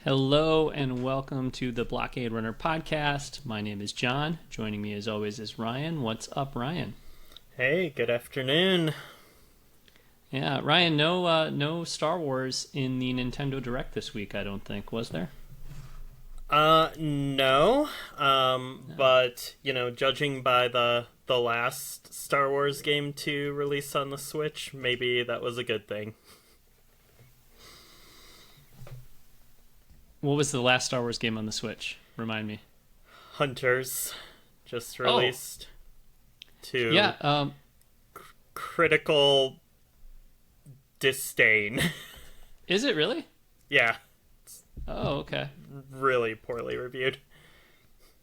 Hello and welcome to the Blockade Runner Podcast. My name is John. Joining me as always is Ryan. What's up, Ryan? Hey, good afternoon. Yeah, Ryan, no Star Wars in the Nintendo Direct this week, I don't think, was there? No. But, judging by the last Star Wars game to release on the Switch, maybe that was a good thing. What was the last Star Wars game on the Switch? Remind me. Hunters just released to critical disdain. Is it really? Yeah. Oh, okay. Really poorly reviewed.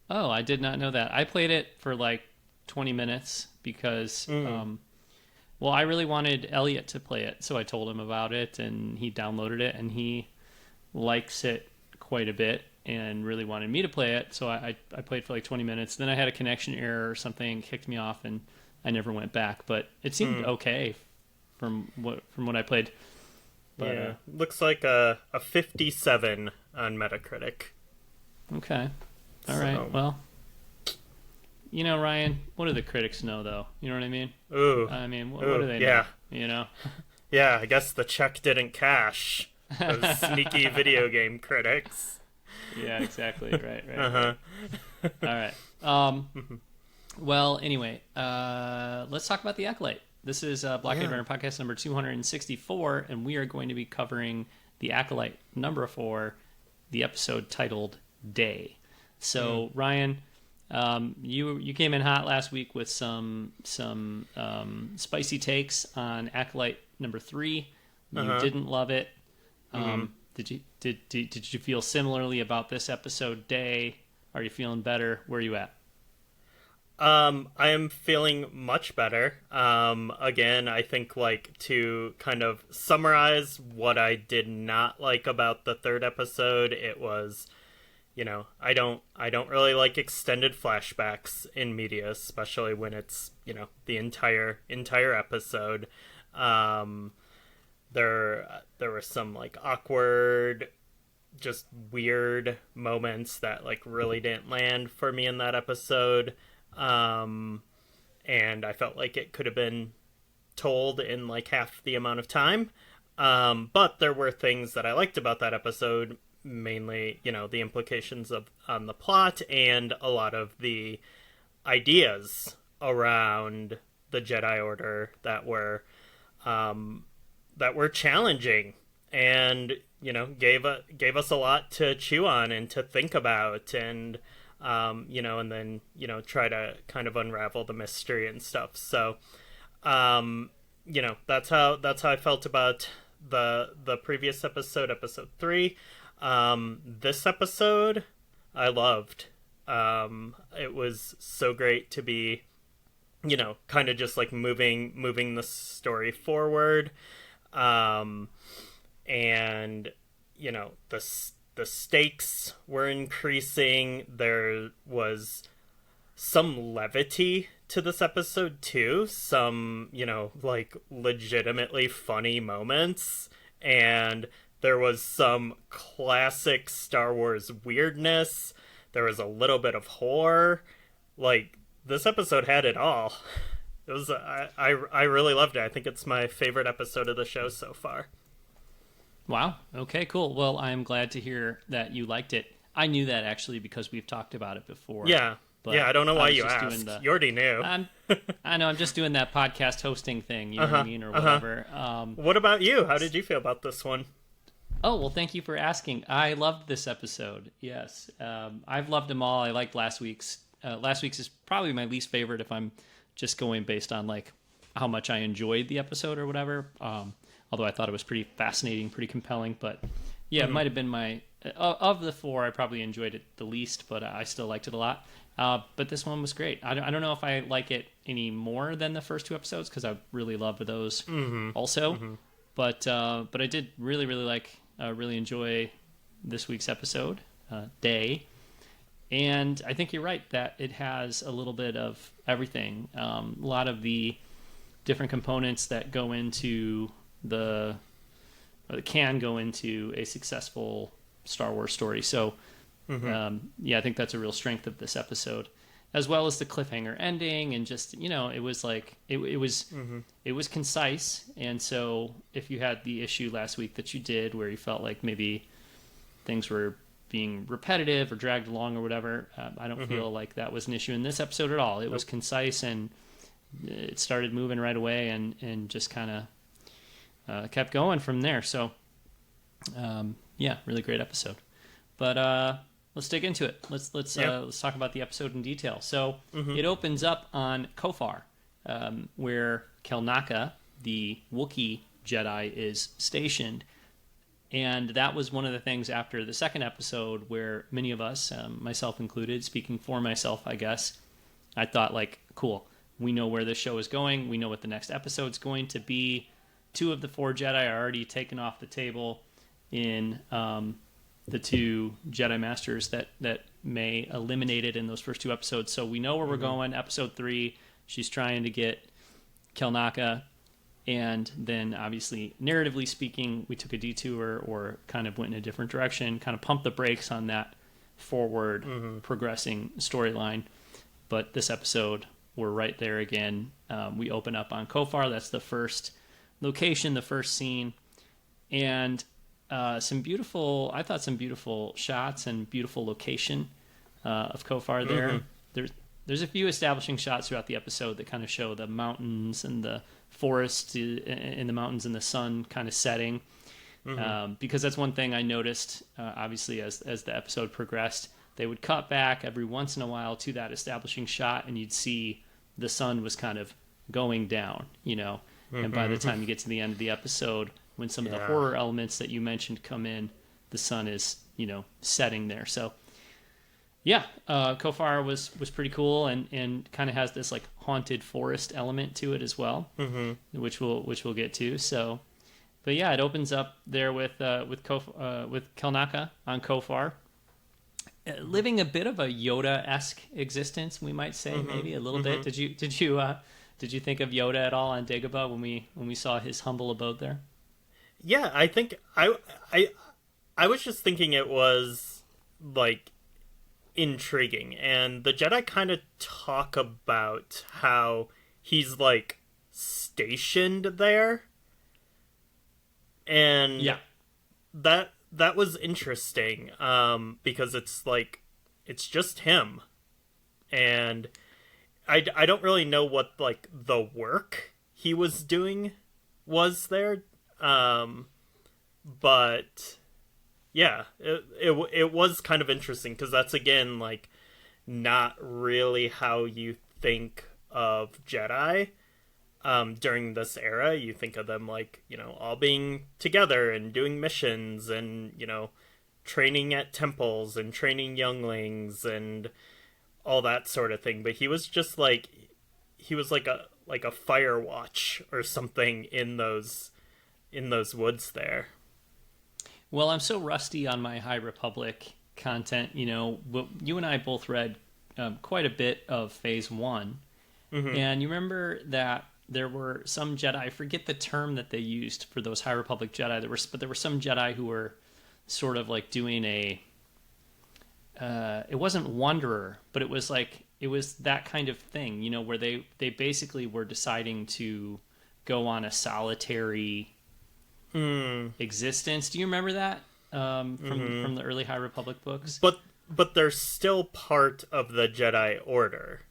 Oh, I did not know that. I played it for like 20 minutes because, I really wanted Elliot to play it, so I told him about it, and he downloaded it, and he likes it quite a bit and really wanted me to play it, so I played for like 20 minutes. Then I had a connection error or something, kicked me off, and I never went back, but it seemed okay from what I played. But, yeah, looks like a 57 on Metacritic. Okay. All right. Well, Ryan, what do the critics know, though? You know what I mean? Ooh. I mean, what do they know? Yeah, I guess the check didn't cash. Those sneaky video game critics. Yeah, exactly. Right. Uh-huh. Right. All right. Well, anyway, let's talk about the Acolyte. This is Blockade Runner Podcast number 264, and we are going to be covering the Acolyte number 4, the episode titled Day. So, Ryan, you came in hot last week with some spicy takes on Acolyte number 3. You didn't love it. Did you feel similarly about this episode, Day? Are you feeling better? Where are you at? I am feeling much better. Again, I think to kind of summarize what I did not like about the third episode, it was, I don't really like extended flashbacks in media, especially when it's, the entire episode. There were some awkward, just weird moments that really didn't land for me in that episode. And I felt like it could have been told in half the amount of time. But there were things that I liked about that episode, mainly, the implications on the plot and a lot of the ideas around the Jedi Order that were challenging and, gave us a lot to chew on and to think about and, and then, try to kind of unravel the mystery and stuff. So, that's how I felt about the previous episode 3. This episode I loved. It was so great to be, kind of just moving the story forward. And, the stakes were increasing. There was some levity to this episode too. Some, legitimately funny moments. And there was some classic Star Wars weirdness. There was a little bit of horror. This episode had it all. It was I really loved it. I think it's my favorite episode of the show so far. Wow. Okay, cool. Well, I'm glad to hear that you liked it. I knew that actually because we've talked about it before. Yeah. But I don't know why you asked. You already knew. I know. I'm just doing that podcast hosting thing, you know what I mean, or whatever. What about you? How did you feel about this one? Oh, well, thank you for asking. I loved this episode. Yes. I've loved them all. I liked last week's. Last week's is probably my least favorite if I'm just going based on how much I enjoyed the episode or whatever. Although I thought it was pretty fascinating, pretty compelling. But yeah, it might have been of the 4, I probably enjoyed it the least, but I still liked it a lot. But this one was great. I don't know if I like it any more than the first 2 episodes because I really loved those also. But I did really, really really enjoy this week's episode, Day. And I think you're right that it has a little bit of everything. A lot of the different components that go into can go into a successful Star Wars story. So, I think that's a real strength of this episode, as well as the cliffhanger ending, and just it was like it was concise. And so, if you had the issue last week that you did, where you felt like maybe things were being repetitive or dragged along or whatever, I don't feel like that was an issue in this episode at all. It was concise, and it started moving right away, and just kind of kept going from there. So, really great episode. But let's dig into it. Let's talk about the episode in detail. So it opens up on Kofar, where Kelnaka, the Wookiee Jedi, is stationed. And that was one of the things after the second episode where many of us, myself included, speaking for myself, I guess, I thought, like, cool, we know where this show is going. We know what the next episode's going to be. 2 of the 4 Jedi are already taken off the table in the 2 Jedi Masters that May eliminated in those first 2 episodes. So we know where we're going. Episode 3, she's trying to get Kelnaka. And then, obviously, narratively speaking, we took a detour or kind of went in a different direction, kind of pumped the brakes on that forward progressing storyline. But this episode, we're right there again. We open up on Kofar. That's the first location, the first scene. And some beautiful shots and beautiful location of Kofar there. There's a few establishing shots throughout the episode that kind of show the mountains and the forest in the mountains and the sun kind of setting, because that's one thing I noticed, obviously, as the episode progressed. They would cut back every once in a while to that establishing shot, and you'd see the sun was kind of going down, and by the time you get to the end of the episode, when some of the horror elements that you mentioned come in, the sun is setting there. So Kofar was pretty cool, and kind of has this like haunted forest element to it as well, which we'll get to. So, but yeah, it opens up there with Kelnaka on Kofar, living a bit of a Yoda-esque existence, we might say, maybe a little bit. Did you think of Yoda at all on Dagobah when we saw his humble abode there? Yeah, I think I was just thinking it was like intriguing, and the Jedi kind of talk about how he's like stationed there, and that was interesting, because it's like it's just him, and I don't really know what like the work he was doing was there, but yeah, it was kind of interesting, because that's, again, like, not really how you think of Jedi during this era. You think of them, like, all being together and doing missions and, training at temples and training younglings and all that sort of thing. But he was just, like, a fire watch or something in those woods there. Well, I'm so rusty on my High Republic content. You and I both read quite a bit of Phase 1. And you remember that there were some Jedi, I forget the term that they used for those High Republic Jedi, but there were some Jedi who were sort of like doing it wasn't Wanderer, but it was that kind of thing, where they basically were deciding to go on a solitary existence. Do you remember that from the early High Republic books? But they're still part of the Jedi Order.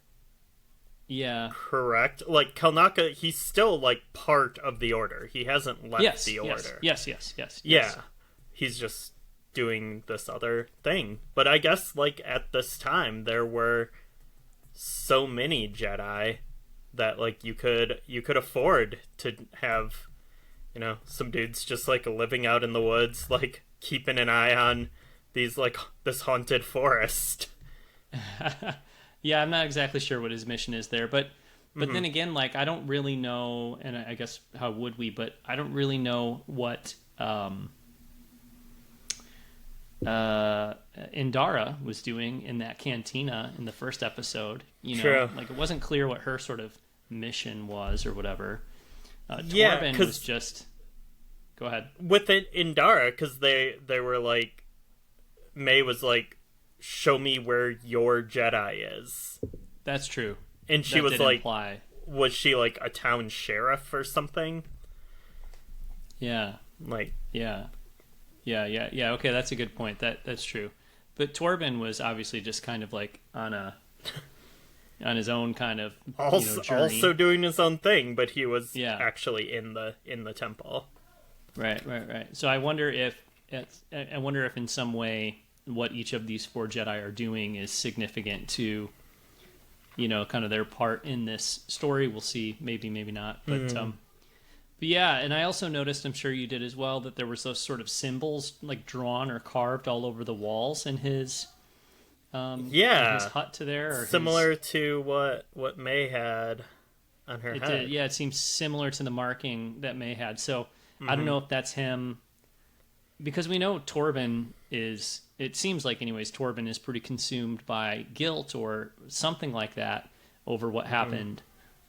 Yeah. Correct? Like, Kelnaka, he's still, like, part of the Order. He hasn't left the Order. Yes. Yeah. He's just doing this other thing. But I guess, like, at this time, there were so many Jedi that, like, you could afford to have, some dudes just, like, living out in the woods, like, keeping an eye on these, like, this haunted forest. Yeah, I'm not exactly sure what his mission is there, but then again, like, I don't really know, and I guess how would we, but I don't really know what Indara was doing in that cantina in the first episode. True. Like, it wasn't clear what her sort of mission was or whatever. Yeah, Torben was just... Go ahead. With it, Indara, because they were like, May was like, show me where your Jedi is. That's true. And she was like, imply. Was she like a town sheriff or something? Yeah. Like, yeah. Okay, that's a good point. That's true. But Torben was obviously just kind of like on his own kind of journey. Also doing his own thing, but he was actually in the temple. Right. So I wonder if in some way what each of these 4 Jedi are doing is significant to, kind of their part in this story. We'll see. Maybe not. But but yeah, and I also noticed, I'm sure you did as well, that there was those sort of symbols like drawn or carved all over the walls in his in his hut to there. Or similar to what May had on her head. It seems similar to the marking that May had. So I don't know if that's him, because we know Torben is, it seems like anyways, Torben is pretty consumed by guilt or something like that over what happened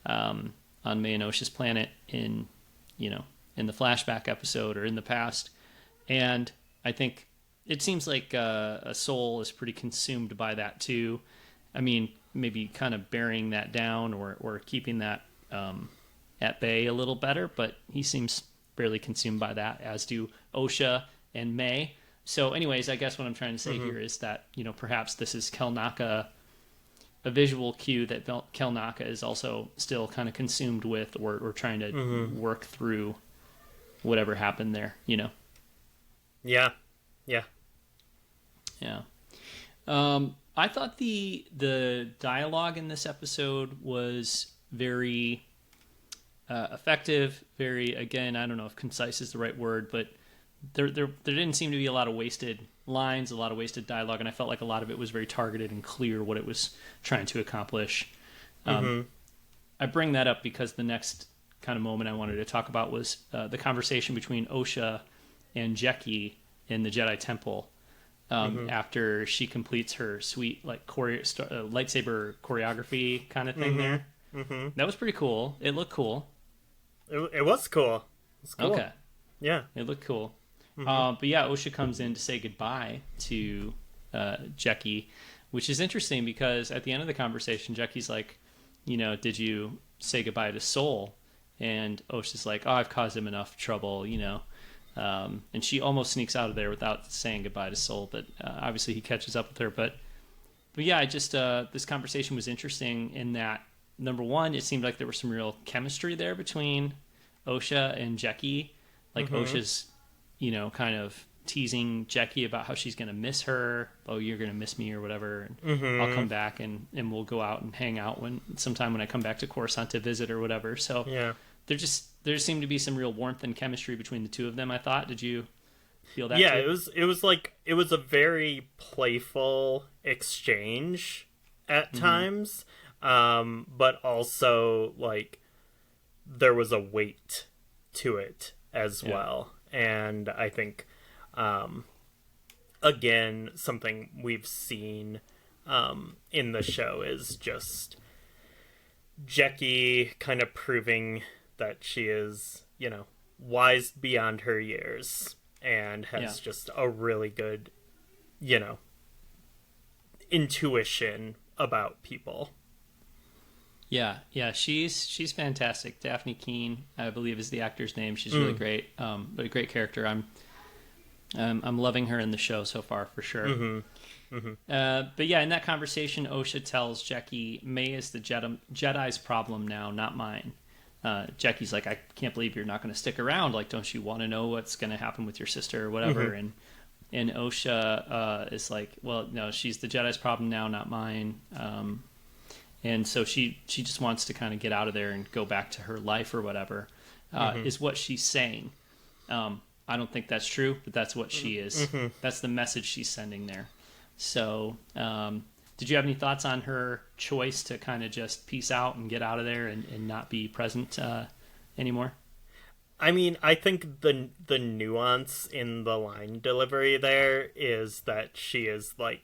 on May and Osha's planet in the flashback episode or in the past. And I think it seems like a soul is pretty consumed by that too. I mean, maybe kind of burying that down or keeping that at bay a little better, but he seems fairly consumed by that, as do Osha and May. So anyways, I guess what I'm trying to say here is that, perhaps this is Kelnaka, a visual cue that Kelnaka is also still kind of consumed with or trying to work through whatever happened there, Yeah. I thought the dialogue in this episode was very effective, very, again, I don't know if concise is the right word, but there didn't seem to be a lot of wasted lines, a lot of wasted dialogue, and I felt like a lot of it was very targeted and clear what it was trying to accomplish. I bring that up because the next kind of moment I wanted to talk about was the conversation between Osha and Jeki in the Jedi Temple after she completes her sweet lightsaber choreography kind of thing there. That was pretty cool. It looked cool. It was cool. It's cool. Okay. Yeah. It looked cool. But yeah, Osha comes in to say goodbye to Jeki, which is interesting because at the end of the conversation, Jeki's like, did you say goodbye to Soul? And Osha's like, oh, I've caused him enough trouble, and she almost sneaks out of there without saying goodbye to Soul, but obviously he catches up with her. But yeah, I just this conversation was interesting in that, number one, it seemed like there was some real chemistry there between Osha and Jeki. Like Osha's, kind of teasing Jeki about how she's going to miss her. Oh, you're going to miss me or whatever. And I'll come back and we'll go out and hang out sometime when I come back to Coruscant to visit or whatever. So yeah, there seemed to be some real warmth and chemistry between the two of them, I thought. Did you feel that? Yeah, too? it was a very playful exchange at times. But also like there was a weight to it as well. And I think, again, something we've seen in the show is just Jeki kind of proving that she is, wise beyond her years and has just a really good, intuition about people. Yeah, she's fantastic. Daphne Keane, I believe, is the actor's name. She's really great, but a great character. I'm loving her in the show so far for sure. But yeah, in that conversation, Osha tells Jeki, May is the Jedi's problem now, not mine. Jeki's like, I can't believe you're not going to stick around. Like, don't you want to know what's going to happen with your sister or whatever? And Osha is like, well, no, she's the Jedi's problem now, not mine. And so she just wants to kind of get out of there and go back to her life or whatever, is what she's saying. I don't think that's true, but that's what she is. That's the message she's sending there. So did you have any thoughts on her choice to kind of just peace out and get out of there and not be present anymore? I mean, I think the nuance in the line delivery there is that she is like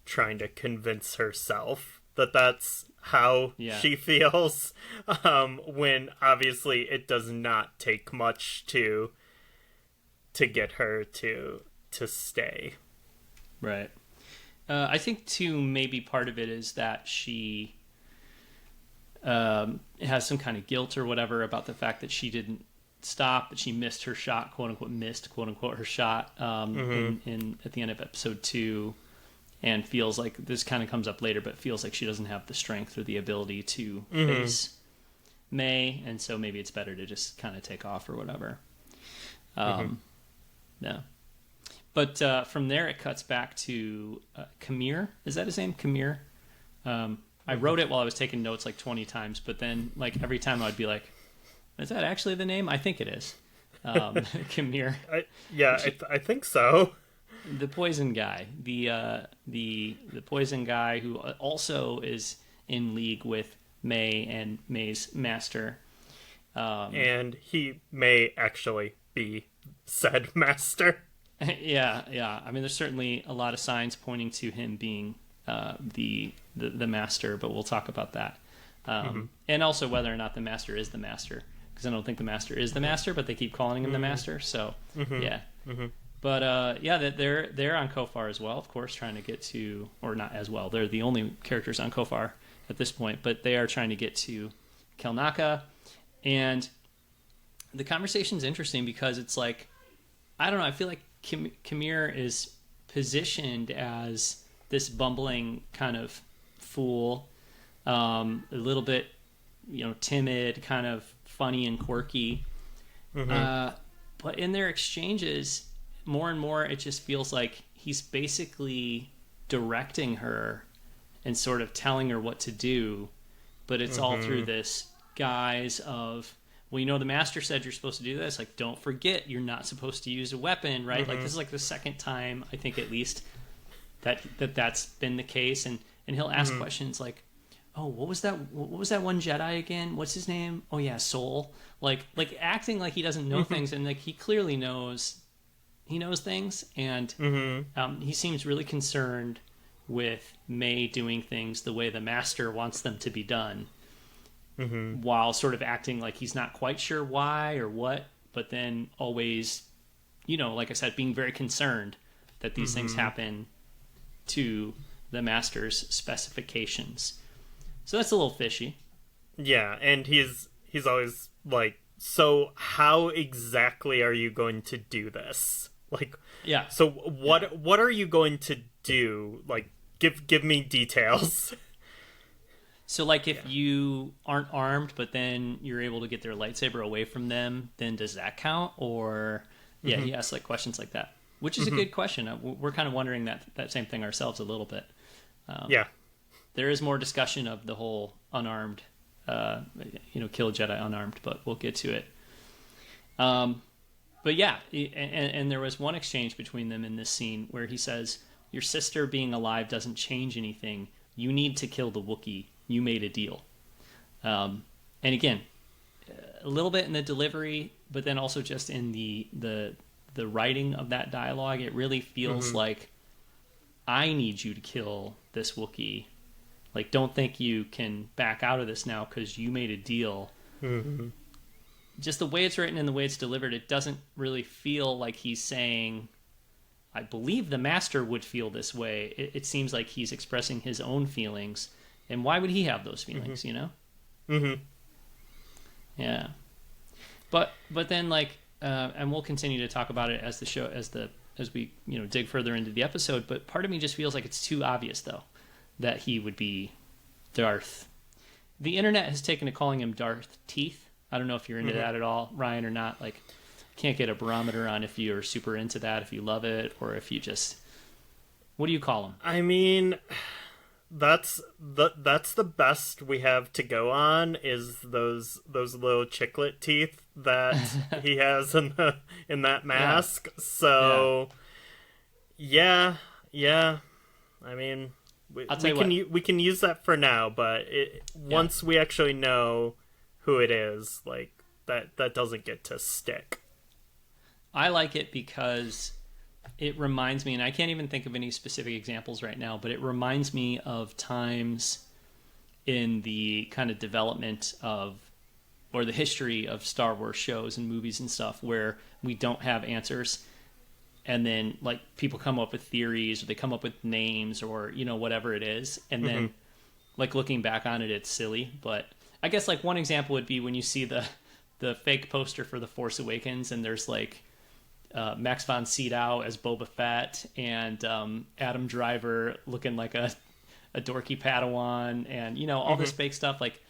trying to convince herself that that's how she feels, when obviously it does not take much to get her to stay. Right. I think too, maybe part of it is that she has some kind of guilt or whatever about the fact that she didn't stop, but she missed her shot, quote unquote, her shot in at the end of episode 2, and feels like this kind of comes up later, but feels like she doesn't have the strength or the ability to face May, and so maybe it's better to just kind of take off or whatever. Yeah. But from there, it cuts back to Qimir. Is that his name? Qimir? I wrote it while I was taking notes like 20 times, but then like every time I'd be like, is that actually the name? I think it is. Qimir. I think so. The poison guy. The poison guy who also is in league with May and May's master. And he may actually be said master. Yeah. I mean, there's certainly a lot of signs pointing to him being the master, but we'll talk about that. And also whether or not the master is the master, because I don't think the master is the master, but they keep calling him the master. So yeah. But that they're on Kofar as well, of course, trying to get to, or not as well. They're the only characters on Kofar at this point, but they are trying to get to Kelnaka, and the conversation's interesting because it's like, I don't know, I feel like Qimir is positioned as this bumbling kind of fool, a little bit, timid, kind of funny and quirky. But in their exchanges, more and more, it just feels like he's basically directing her and sort of telling her what to do, but it's all through this guise of, well, the master said you're supposed to do this. Like, don't forget, you're not supposed to use a weapon, right? Like, this is like the second time, I think at least, that's been the case. And he'll ask questions like, oh, what was that one Jedi again? What's his name? Oh yeah, Soul. Like acting like he doesn't know things, and like he clearly knows. He knows things, and he seems really concerned with May doing things the way the master wants them to be done, while sort of acting like he's not quite sure why or what, but then always, like I said, being very concerned that these things happen to the master's specifications. So that's a little fishy. Yeah, and he's always like, so how exactly are you going to do this? Like, yeah. So what are you going to do? Like, give me details. So like, if you aren't armed, but then you're able to get their lightsaber away from them, then does that count? Or he asks like questions like that, which is a good question. We're kind of wondering that same thing ourselves a little bit. There is more discussion of the whole unarmed, kill a Jedi unarmed, but we'll get to it. But yeah, and there was one exchange between them in this scene where he says, your sister being alive doesn't change anything. You need to kill the Wookiee. You made a deal. And again, a little bit in the delivery, but then also just in the writing of that dialogue, it really feels like, I need you to kill this Wookiee. Like, don't think you can back out of this now because you made a deal. Just the way it's written and the way it's delivered, it doesn't really feel like he's saying, I believe the master would feel this way. It seems like he's expressing his own feelings. And why would he have those feelings, Yeah. But then, like, and we'll continue to talk about it as the show, as we dig further into the episode, but part of me just feels like it's too obvious, though, that he would be Darth. The internet has taken to calling him Darth Teeth. I don't know if you're into that at all, Ryan, or not. Like, can't get a barometer on if you're super into that, if you love it, or if you just... What do you call him? I mean, that's the best we have to go on, is those little chiclet teeth that he has in that mask. Yeah. So yeah. I mean, we can use that for now, but once we actually know who it is, like, that doesn't get to stick. I like it because it reminds me, and I can't even think of any specific examples right now, but it reminds me of times in the kind of development of, or the history of Star Wars shows and movies and stuff, where we don't have answers. and then like people come up with theories, or they come up with names, or whatever it is, and then like looking back on it, it's silly. But I guess like one example would be when you see the fake poster for The Force Awakens, and there's like Max von Sydow as Boba Fett, and Adam Driver looking like a dorky Padawan, and all this fake stuff. Like,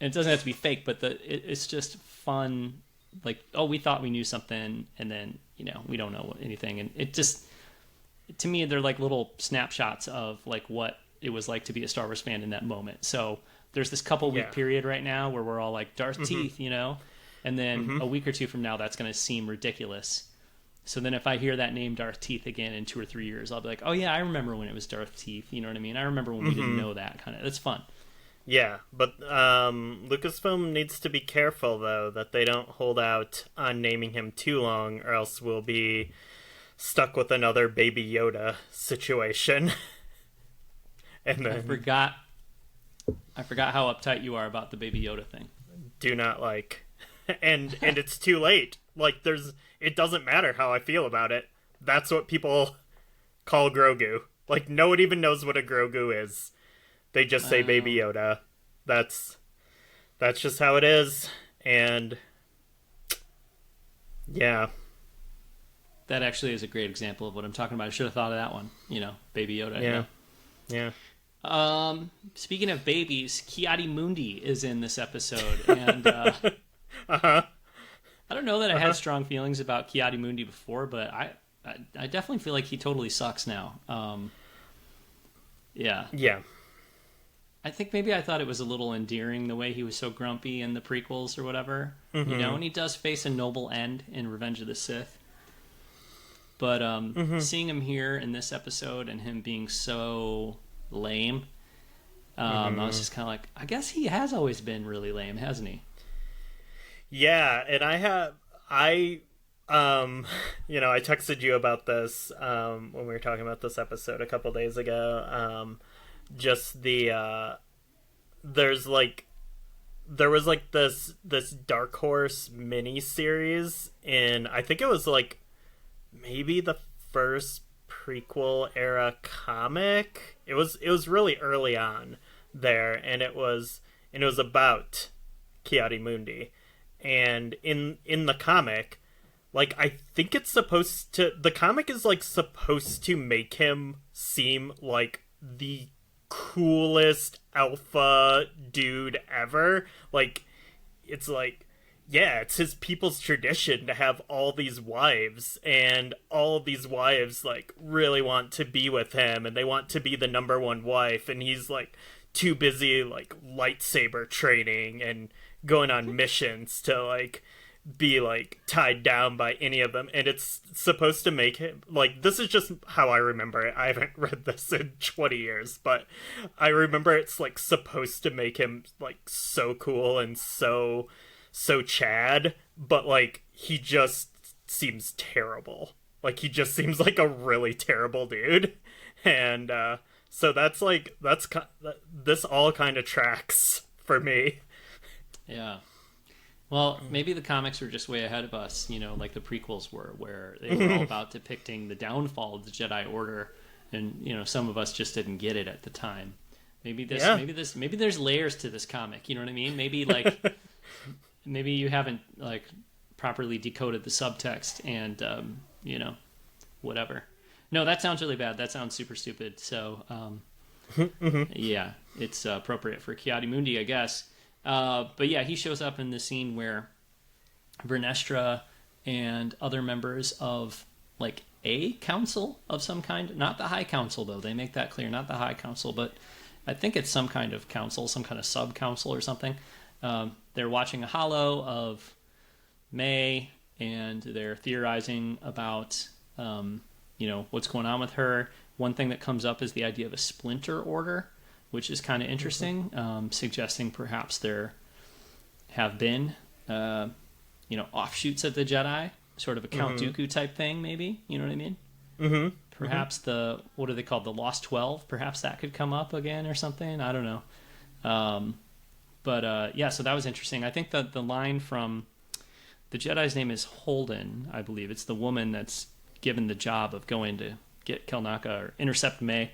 and it doesn't have to be fake, but it's just fun. Like, oh, we thought we knew something, and then we don't know anything, and it just, to me, they're like little snapshots of like what it was like to be a Star Wars fan in that moment. So there's this couple week period right now where we're all like Darth Teeth, and then a week or two from now that's going to seem ridiculous. So then if I hear that name Darth Teeth again in 2 or 3 years, I'll be like, oh yeah, I remember when it was Darth Teeth. You know what I mean? I remember when we didn't know that kind of. It's fun. Yeah, but Lucasfilm needs to be careful, though, that they don't hold out on naming him too long, or else we'll be stuck with another Baby Yoda situation. And then, I forgot how uptight you are about the Baby Yoda thing. Do not like. And it's too late. Like, it doesn't matter how I feel about it. That's what people call Grogu. Like, no one even knows what a Grogu is. They just say Baby Yoda. That's just how it is. And yeah. That actually is a great example of what I'm talking about. I should have thought of that one. Baby Yoda. Yeah. Yeah. Speaking of babies, Ki-Adi-Mundi is in this episode, and I don't know that I had strong feelings about Ki-Adi-Mundi before, but I definitely feel like he totally sucks now. Yeah. I think maybe I thought it was a little endearing the way he was so grumpy in the prequels or whatever, and he does face a noble end in Revenge of the Sith. But seeing him here in this episode and him being so lame, I was just kind of like, I guess he has always been really lame, hasn't he? Yeah, and I texted you about this when we were talking about this episode a couple days ago. Just there was like this Dark Horse mini series in, I think it was like maybe the first prequel era comic. It was really early on there, and it was about Ki-Adi-Mundi. And in the comic, like, I think the comic is like supposed to make him seem like the coolest alpha dude ever. Like, it's like, yeah, it's his people's tradition to have all these wives, and all of these wives like really want to be with him, and they want to be the number one wife, and he's like too busy like lightsaber training and going on missions to like be like tied down by any of them. And it's supposed to make him like, this is just how I remember it. I haven't read this in 20 years, but I remember it's like supposed to make him like so cool and so Chad, but like he just seems terrible. Like, he just seems like a really terrible dude. And so this all kind of tracks for me. Yeah. Well, maybe the comics were just way ahead of us, like the prequels were, where they were all about depicting the downfall of the Jedi Order, and some of us just didn't get it at the time. Maybe there's layers to this comic. You know what I mean? Maybe like maybe you haven't like properly decoded the subtext, and whatever. No, that sounds really bad. That sounds super stupid. So yeah, it's appropriate for Ki-Adi-Mundi, I guess. But yeah, he shows up in the scene where Vernestra and other members of like a council of some kind, not the High Council though, they make that clear, not the High Council, but I think it's some kind of council, some kind of sub-council or something. They're watching a holo of May, and they're theorizing about what's going on with her. One thing that comes up is the idea of a splinter order, which is kind of interesting, suggesting perhaps there have been, offshoots of the Jedi, sort of a Count Dooku type thing, maybe. You know what I mean? Mm-hmm. Perhaps what are they called? The Lost 12? Perhaps that could come up again or something. I don't know. Yeah, so that was interesting. I think that the line from the Jedi's name is Holden, I believe. It's the woman that's given the job of going to get Kelnaka or intercept May.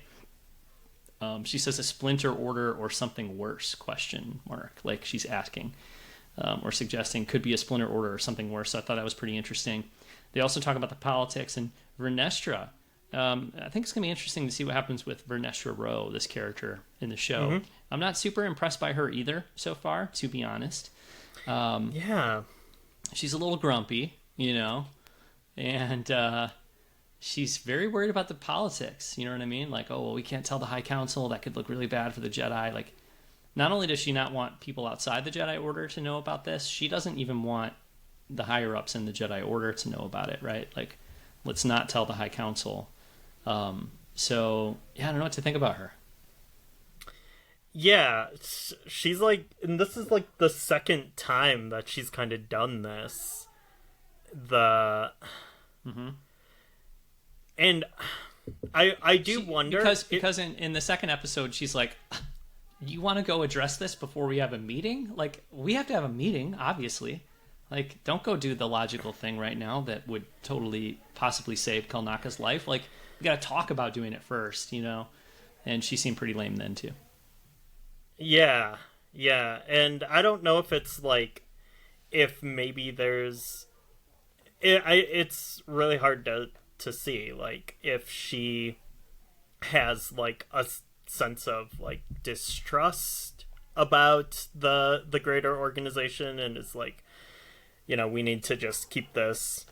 She says a splinter order or something worse, ? Like she's asking or suggesting could be a splinter order or something worse. So I thought that was pretty interesting. They also talk about the politics and Vernestra. I think it's going to be interesting to see what happens with Vernestra Rowe, this character in the show. Mm-hmm. I'm not super impressed by her either so far, to be honest. Yeah. She's a little grumpy, and she's very worried about the politics. You know what I mean? Like, oh, well, we can't tell the High Council. That could look really bad for the Jedi. Like, not only does she not want people outside the Jedi Order to know about this, she doesn't even want the higher-ups in the Jedi Order to know about it, right? Like, let's not tell the High Council. So, yeah, I don't know what to think about her. Yeah, she's like, and this is like the second time that she's kind of done this. And I do wonder... Because in the second episode, she's like, you want to go address this before we have a meeting? Like, we have to have a meeting, obviously. Like, don't go do the logical thing right now that would totally possibly save Kelnaka's life. Like, we got to talk about doing it first, And she seemed pretty lame then, too. Yeah. And I don't know if it's like, if maybe there's... It's really hard to see, like, if she has, like, a sense of, like, distrust about the greater organization and is like, we need to just keep this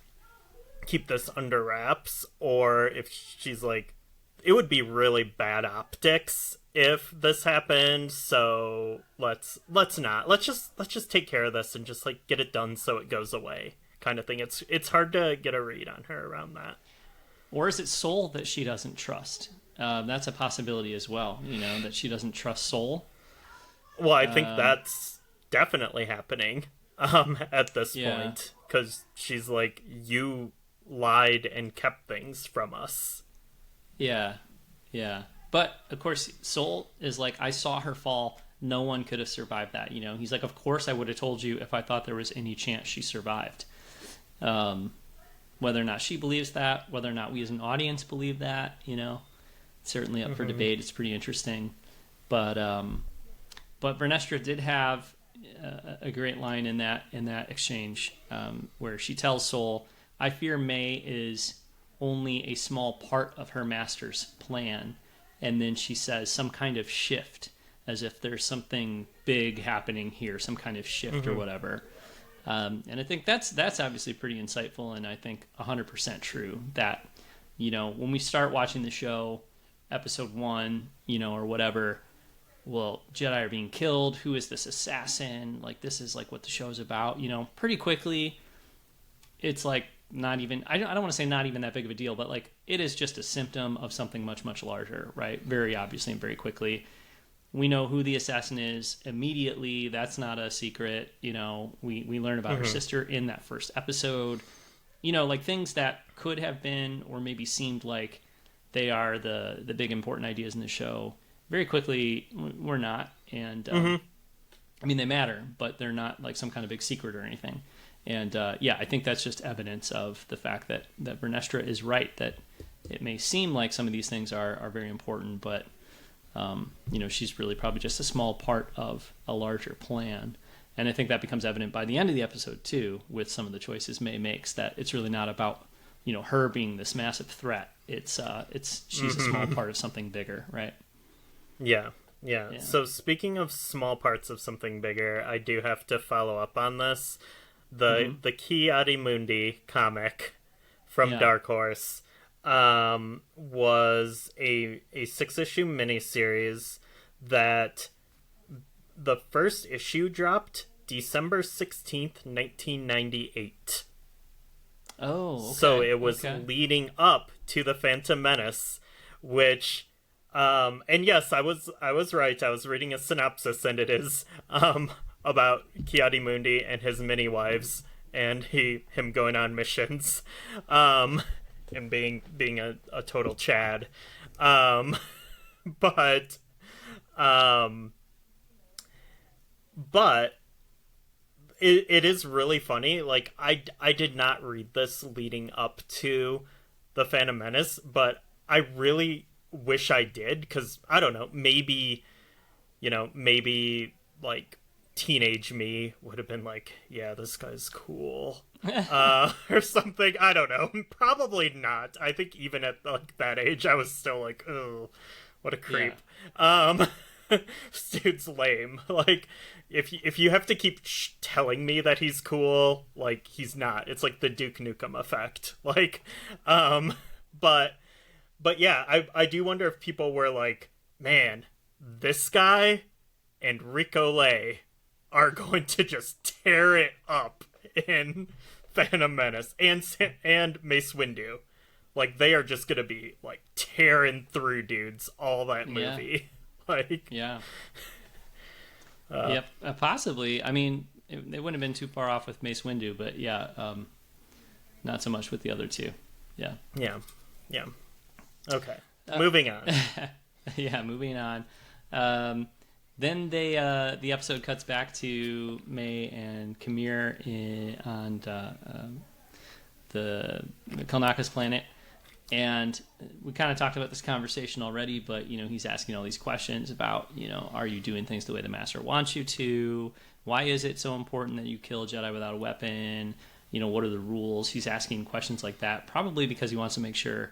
under wraps, or if she's like, it would be really bad optics if this happened, so let's just take care of this and just like get it done so it goes away, kind of thing. It's hard to get a read on her around that. Or is it Soul that she doesn't trust? That's a possibility as well, that she doesn't trust Soul. Well, I think that's definitely happening at this point, because she's like, you lied and kept things from us. Yeah. But, of course, Soul is like, I saw her fall. No one could have survived that, He's like, of course I would have told you if I thought there was any chance she survived. Whether or not she believes that, whether or not we as an audience believe that, certainly up for debate. It's pretty interesting. But Vernestra did have a great line in that exchange where she tells Soul, I fear May is only a small part of her master's plan. And then she says some kind of shift, as if there's something big happening here, some kind of shift or whatever. And I think that's obviously pretty insightful, and I think 100% true that, when we start watching the show, episode 1, or whatever, well, Jedi are being killed. Who is this assassin? Like, this is like what the show's about. Pretty quickly, it's like not even, I don't want to say not even that big of a deal, but like it is just a symptom of something much, much larger, right? Very obviously and very quickly. We know who the assassin is immediately. That's not a secret. We learn about her sister in that first episode. Like things that could have been or maybe seemed like they are the big important ideas in the show. Very quickly, we're not. And I mean, they matter, but they're not like some kind of big secret or anything. And I think that's just evidence of the fact that Vernestra is right, that it may seem like some of these things are very important, but she's really probably just a small part of a larger plan. And I think that becomes evident by the end of the episode too, with some of the choices May makes, that it's really not about her being this massive threat. It's she's a small part of something bigger, right? Yeah. So speaking of small parts of something bigger, I do have to follow up on this. The Ki-Adi-Mundi comic from Dark Horse was a 6-issue miniseries that the first issue dropped December 16th, 1998. Oh, okay. So it was leading up to The Phantom Menace, which and yes, I was right. I was reading a synopsis, and it is about Ki-Adi-Mundi and his mini wives and him going on missions, and being a total Chad, but it is really funny. Like I did not read this leading up to the Phantom Menace, but I really wish I did, because I don't know, maybe like teenage me would have been like, yeah, this guy's cool, or something. I don't know. Probably not. I think even at like that age, I was still like, oh, what a creep. Yeah. This dude's lame. Like, if you have to keep telling me that he's cool, like, he's not. It's like the Duke Nukem effect. Like, but yeah, I do wonder if people were like, man, this guy and Rico Lay are going to just tear it up in Phantom Menace and Mace Windu. Like, they are just gonna be like tearing through dudes all that movie. Like, yeah. Yep, possibly. I mean, they wouldn't have been too far off with Mace Windu, but yeah, not so much with the other two. Yeah. Okay, moving on. Yeah, moving on. Then the episode cuts back to May and Qimir on the Kalnaka's planet, and we kind of talked about this conversation already, but he's asking all these questions about are you doing things the way the Master wants you to? Why is it so important that you kill a Jedi without a weapon? What are the rules? He's asking questions like that, probably because he wants to make sure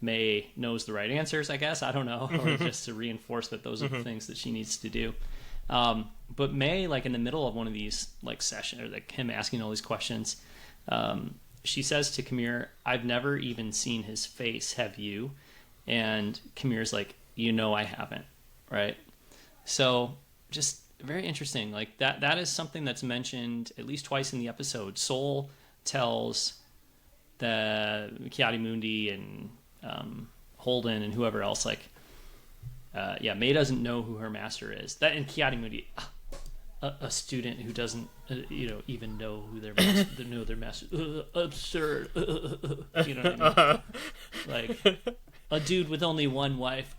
May knows the right answers, I guess. I don't know, or just to reinforce that those are the things that she needs to do. But May, like in the middle of one of these like sessions, or like him asking all these questions, she says to Qimir, "I've never even seen his face. Have you?" And Qmir's like, I haven't. Right. So just very interesting. Like that is something that's mentioned at least twice in the episode. Sol tells the Ki-Adi-Mundi and Holden and whoever else, like, May doesn't know who her master is. That in Ki-Adi-Mundi, a student who doesn't, even know who their master. Absurd. You know what I mean? Like a dude with only one wife.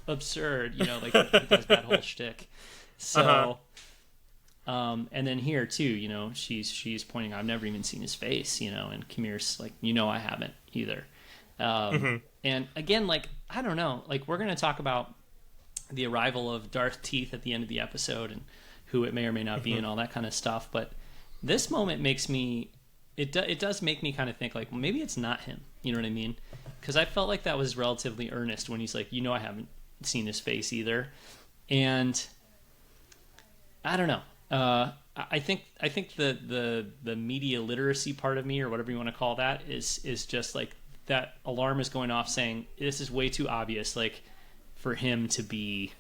Absurd. Like he does that whole shtick. So, and then here too, she's pointing out, I've never even seen his face, and Qmir's like, I haven't either. And again, like, I don't know, like, we're going to talk about the arrival of Darth Teeth at the end of the episode and who it may or may not be and all that kind of stuff. But this moment makes me, it does make me kind of think like, well, maybe it's not him. You know what I mean? Because I felt like that was relatively earnest when he's like, I haven't seen his face either. And I don't know. I think the media literacy part of me, or whatever you want to call that, is just like, that alarm is going off saying this is way too obvious, like, for him to be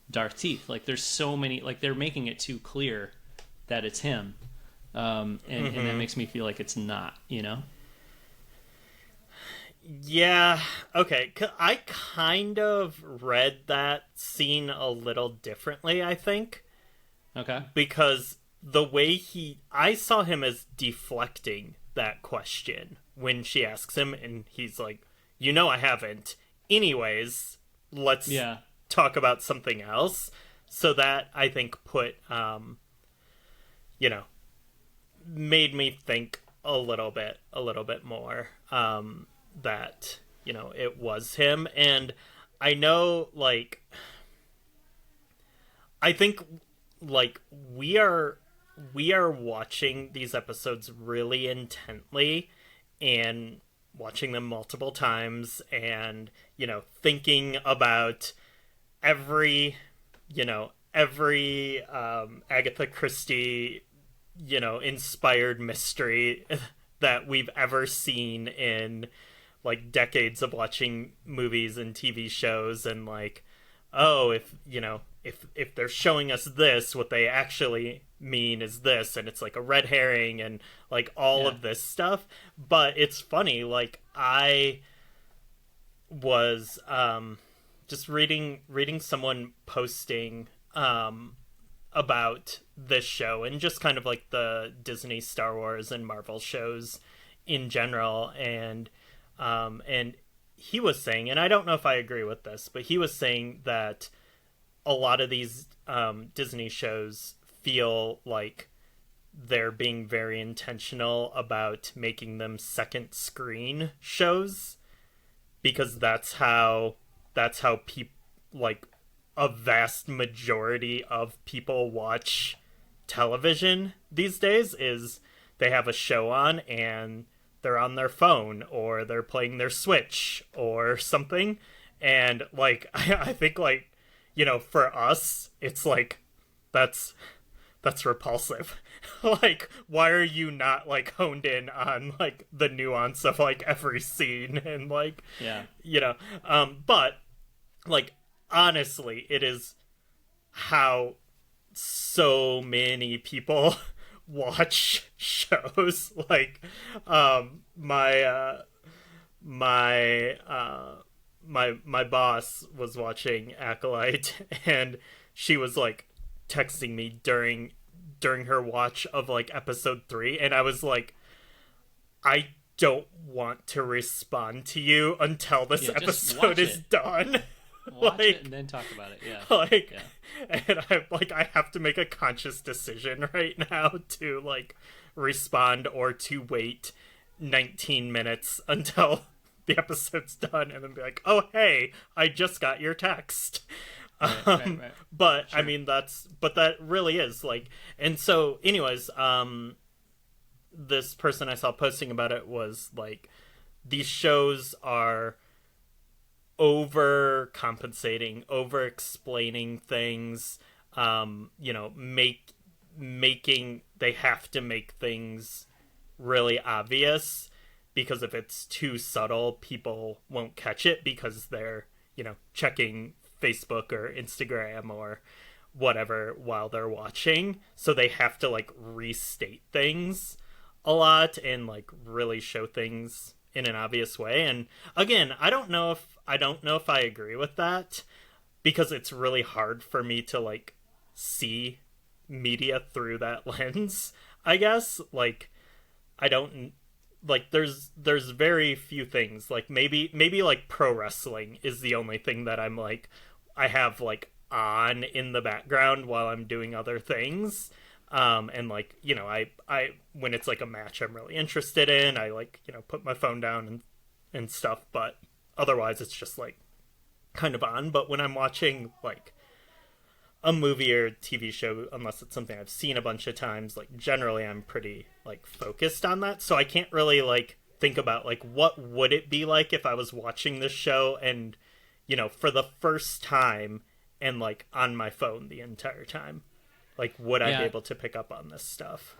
Darth Teeth. Like, there's so many, like, they're making it too clear that it's him, and that makes me feel like it's not. Yeah. Okay. I kind of read that scene a little differently, I think. Okay. Because the way I saw him as deflecting that question when she asks him, and he's like, I haven't. Anyways, let's talk about something else. So that, I think, put, made me think a little bit more, that, it was him. And I know, like, I think, like, we are watching these episodes really intently and watching them multiple times and, thinking about every Agatha Christie, inspired mystery that we've ever seen in, like, decades of watching movies and TV shows. And, like, if they're showing us this, what they actually mean is this, and it's like a red herring, and like all of this stuff. But it's funny, like, I was just reading someone posting about this show and just kind of like the Disney, Star Wars, and Marvel shows in general, and he was saying, and I don't know if I agree with this, but he was saying that a lot of these Disney shows feel like they're being very intentional about making them second screen shows, because that's how people, like, a vast majority of people watch television these days, is they have a show on and they're on their phone or they're playing their Switch or something. And like I think, like, for us it's like that's repulsive. Like, why are you not, like, honed in on, like, the nuance of, like, every scene and, like, Yeah. But, like, honestly, it is how so many people watch shows. Like, my boss was watching Acolyte, and she was, like, texting me during her watch of, like, episode 3, and I was like, I don't want to respond to you until this episode is done. Watch it and then talk about it. Yeah. Like, yeah. And I have to make a conscious decision right now to, like, respond or to wait 19 minutes until the episode's done and then be like, oh, hey, I just got your text. Right. But sure. I mean, that really is, like, and so anyways, this person I saw posting about it was like, these shows are overcompensating, over explaining things, they have to make things really obvious, because if it's too subtle, people won't catch it because they're, checking Facebook or Instagram or whatever while they're watching. So they have to, like, restate things a lot and, like, really show things in an obvious way. And again, I don't know if I agree with that, because it's really hard for me to, like, see media through that lens, I guess. Like, I don't, like, there's very few things, like, maybe like pro wrestling is the only thing that I'm like, I have, like, on in the background while I'm doing other things. And, like, I when it's, like, a match I'm really interested in, I, like, put my phone down and stuff, but otherwise it's just, like, kind of on. But when I'm watching, like, a movie or TV show, unless it's something I've seen a bunch of times, like, generally I'm pretty, like, focused on that. So I can't really, like, think about, like, what would it be like if I was watching this show and, for the first time and, like, on my phone the entire time. Like, would I be able to pick up on this stuff?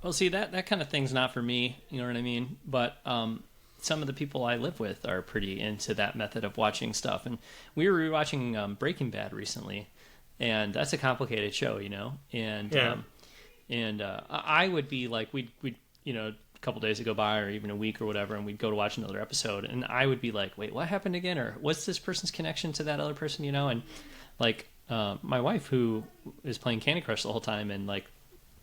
Well, see, that kind of thing's not for me, you know what I mean? But some of the people I live with are pretty into that method of watching stuff. And we were rewatching Breaking Bad recently, and that's a complicated show, And I would be like, we'd a couple days would go by, or even a week or whatever, and we'd go to watch another episode, and I would be like, wait, what happened again? Or what's this person's connection to that other person, And, like, my wife, who is playing Candy Crush the whole time and, like,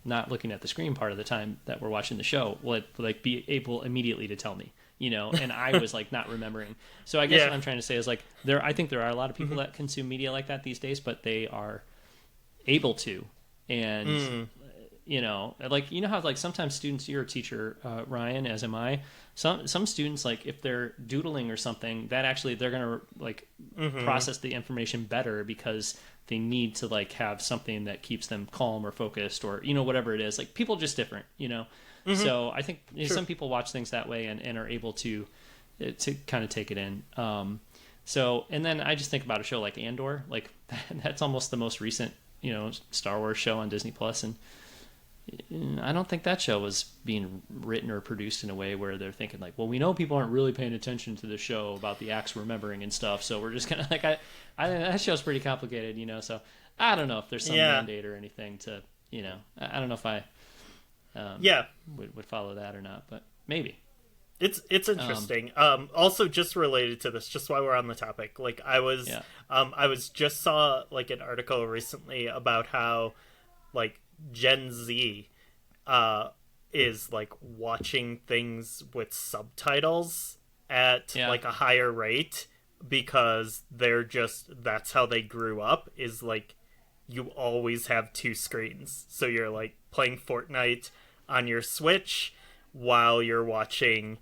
not looking at the screen part of the time that we're watching the show, would, like, be able immediately to tell me, and I was, like, not remembering. So I guess what I'm trying to say is, like, I think there are a lot of people that consume media like that these days, but they are able to. And, like, how, like, sometimes students, you're a teacher, Ryan, as am I. Some students, like, if they're doodling or something, that actually they're going to, like, process the information better because they need to, like, have something that keeps them calm or focused or, whatever it is. Like, people are just different, So I think some people watch things that way and are able to kind of take it in. And then I just think about a show like Andor, like, that's almost the most recent, Star Wars show on Disney Plus, and I don't think that show was being written or produced in a way where they're thinking, like, well, we know people aren't really paying attention to the show about the acts remembering and stuff, so we're just kind of like, I think that show's pretty complicated, so I don't know if there's some mandate or anything to, I don't know if I would follow that or not, but maybe. It's interesting. Also, just related to this, just while we're on the topic, like, I was just saw, like, an article recently about how, like, Gen Z is, like, watching things with subtitles at like a higher rate, because that's how they grew up, is, like, you always have two screens. So you're, like, playing Fortnite on your Switch while you're watching,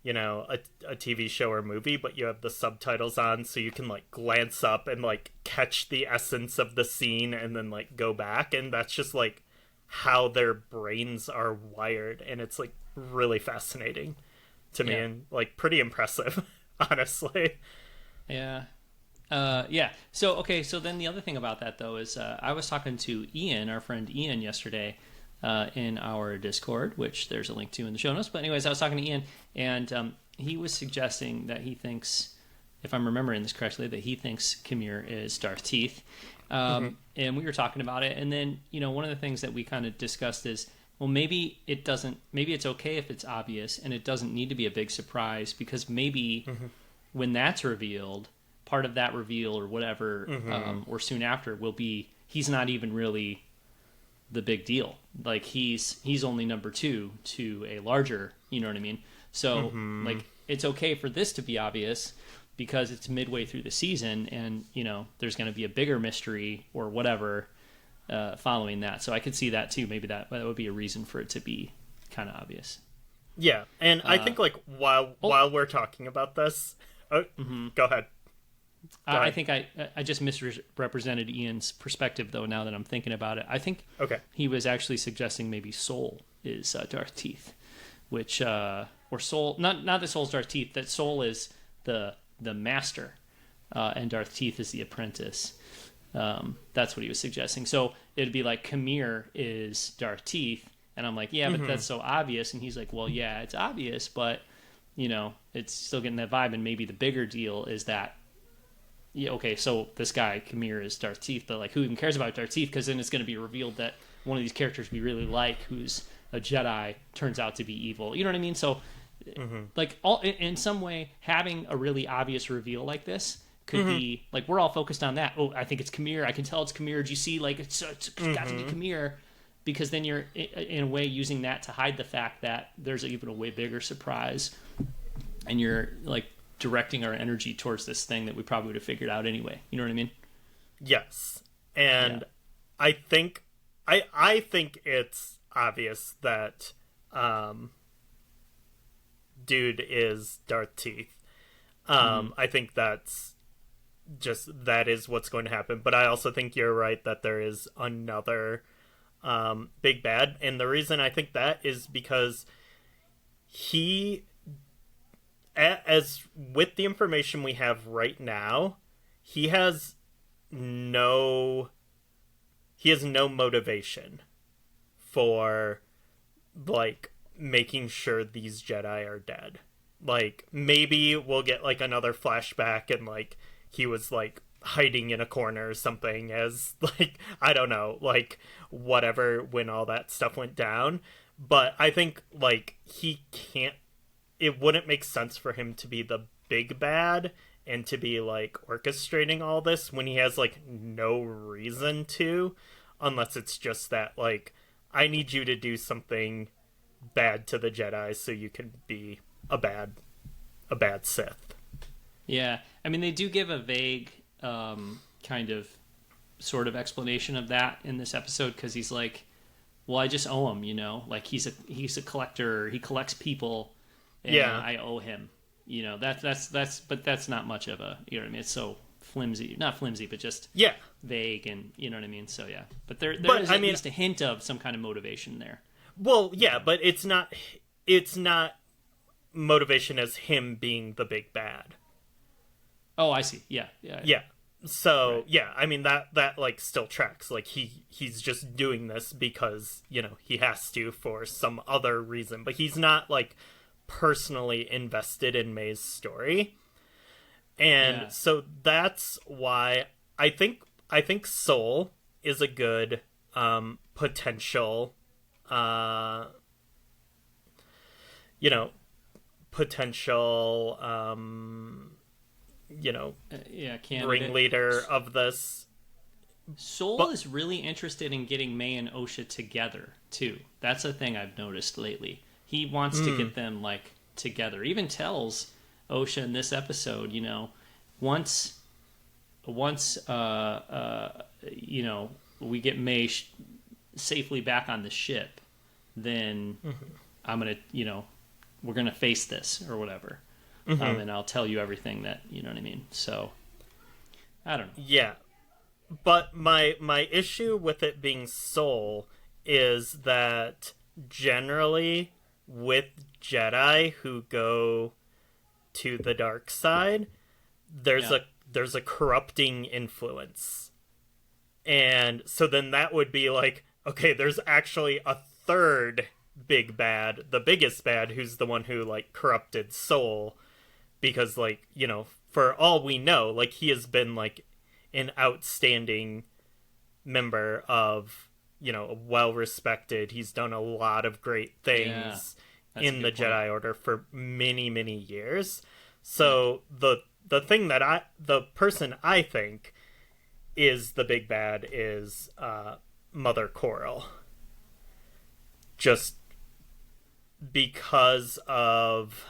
a TV show or movie, but you have the subtitles on so you can like glance up and like catch the essence of the scene and then like go back, and that's just like how their brains are wired, and it's like really fascinating to me and like pretty impressive, honestly. Yeah. So then the other thing about that though is I was talking to Ian, our friend Ian, yesterday in our Discord, which there's a link to in the show notes. But anyways, I was talking to Ian, and he was suggesting that he thinks, if I'm remembering this correctly, that he thinks Qimir is Darth Teeth. And we were talking about it, and then one of the things that we kind of discussed is, well, maybe it's okay if it's obvious, and it doesn't need to be a big surprise, because maybe when that's revealed, part of that reveal or whatever, or soon after, will be he's not even really the big deal. Like he's only number 2 to a larger, you know what I mean? So like it's okay for this to be obvious because it's midway through the season, and there's going to be a bigger mystery or whatever following that. So I could see that too. Maybe that would be a reason for it to be kind of obvious. Yeah, and I think like while we're talking about this, go ahead. I think I just misrepresented Ian's perspective, though, now that I'm thinking about it. I think he was actually suggesting maybe Soul is Darth Teeth, which, or Soul, not that Soul's Darth Teeth, that Soul is the master, and Darth Teeth is the apprentice. That's what he was suggesting. So it'd be like Qimir is Darth Teeth, and I'm like, yeah, but that's so obvious. And he's like, well, yeah, it's obvious, but, it's still getting that vibe, and maybe the bigger deal is that, yeah, okay, so this guy, Qimir, is Darth Teeth, but like, who even cares about Darth Teeth? Because then it's going to be revealed that one of these characters we really like, who's a Jedi, turns out to be evil. You know what I mean? So, like, in some way, having a really obvious reveal like this could be, like, we're all focused on that. Oh, I think it's Qimir. I can tell it's Qimir. Do you see, like, it's got to be Qimir? Because then you're, in a way, using that to hide the fact that there's even a way bigger surprise. And you're, like, directing our energy towards this thing that we probably would have figured out anyway. You know what I mean? Yes. And I think it's obvious that dude is Darth Teeth. I think that is what's going to happen. But I also think you're right that there is another big bad. And the reason I think that is because as with the information we have right now, he has no motivation for like making sure these Jedi are dead. Like maybe we'll get like another flashback and like he was like hiding in a corner or something as like, I don't know, like whatever, when all that stuff went down. But I think like it wouldn't make sense for him to be the big bad and to be like orchestrating all this when he has like no reason to, unless it's just that like, I need you to do something bad to the Jedi so you can be a bad Sith. Yeah, I mean, they do give a vague kind of sort of explanation of that in this episode, because he's like, well, I just owe him, like he's a collector, he collects people, and I owe him, but that's not much of a, you know what I mean? It's so flimsy, not flimsy, but just vague, and you know what I mean? So yeah, but there is at least a hint of some kind of motivation there. Well, yeah, but it's not motivation as him being the big bad. Oh, I see. Yeah. So, right. I mean, that like still tracks. Like he's just doing this because, he has to for some other reason, but he's not like personally invested in May's story. And so that's why I think Soul is a good potential ringleader of this. Soul is really interested in getting May and Osha together too. That's a thing I've noticed lately. He wants to get them like together. Even tells Osha in this episode, once we get May safely back on the ship, then I'm gonna we're gonna face this or whatever, and I'll tell you everything that you know what I mean. So I don't know. Yeah, but my issue with it being soul is that generally with Jedi who go to the dark side, there's a corrupting influence. And so then that would be like, okay, there's actually a third big bad, the biggest bad, who's the one who like corrupted soul, because like, you know, for all we know, like he has been like an outstanding member of, you know, well respected. He's done a lot of great things in the Jedi Order for many, many years. So the thing that the person I think is the big bad is Mother Coral. Just because of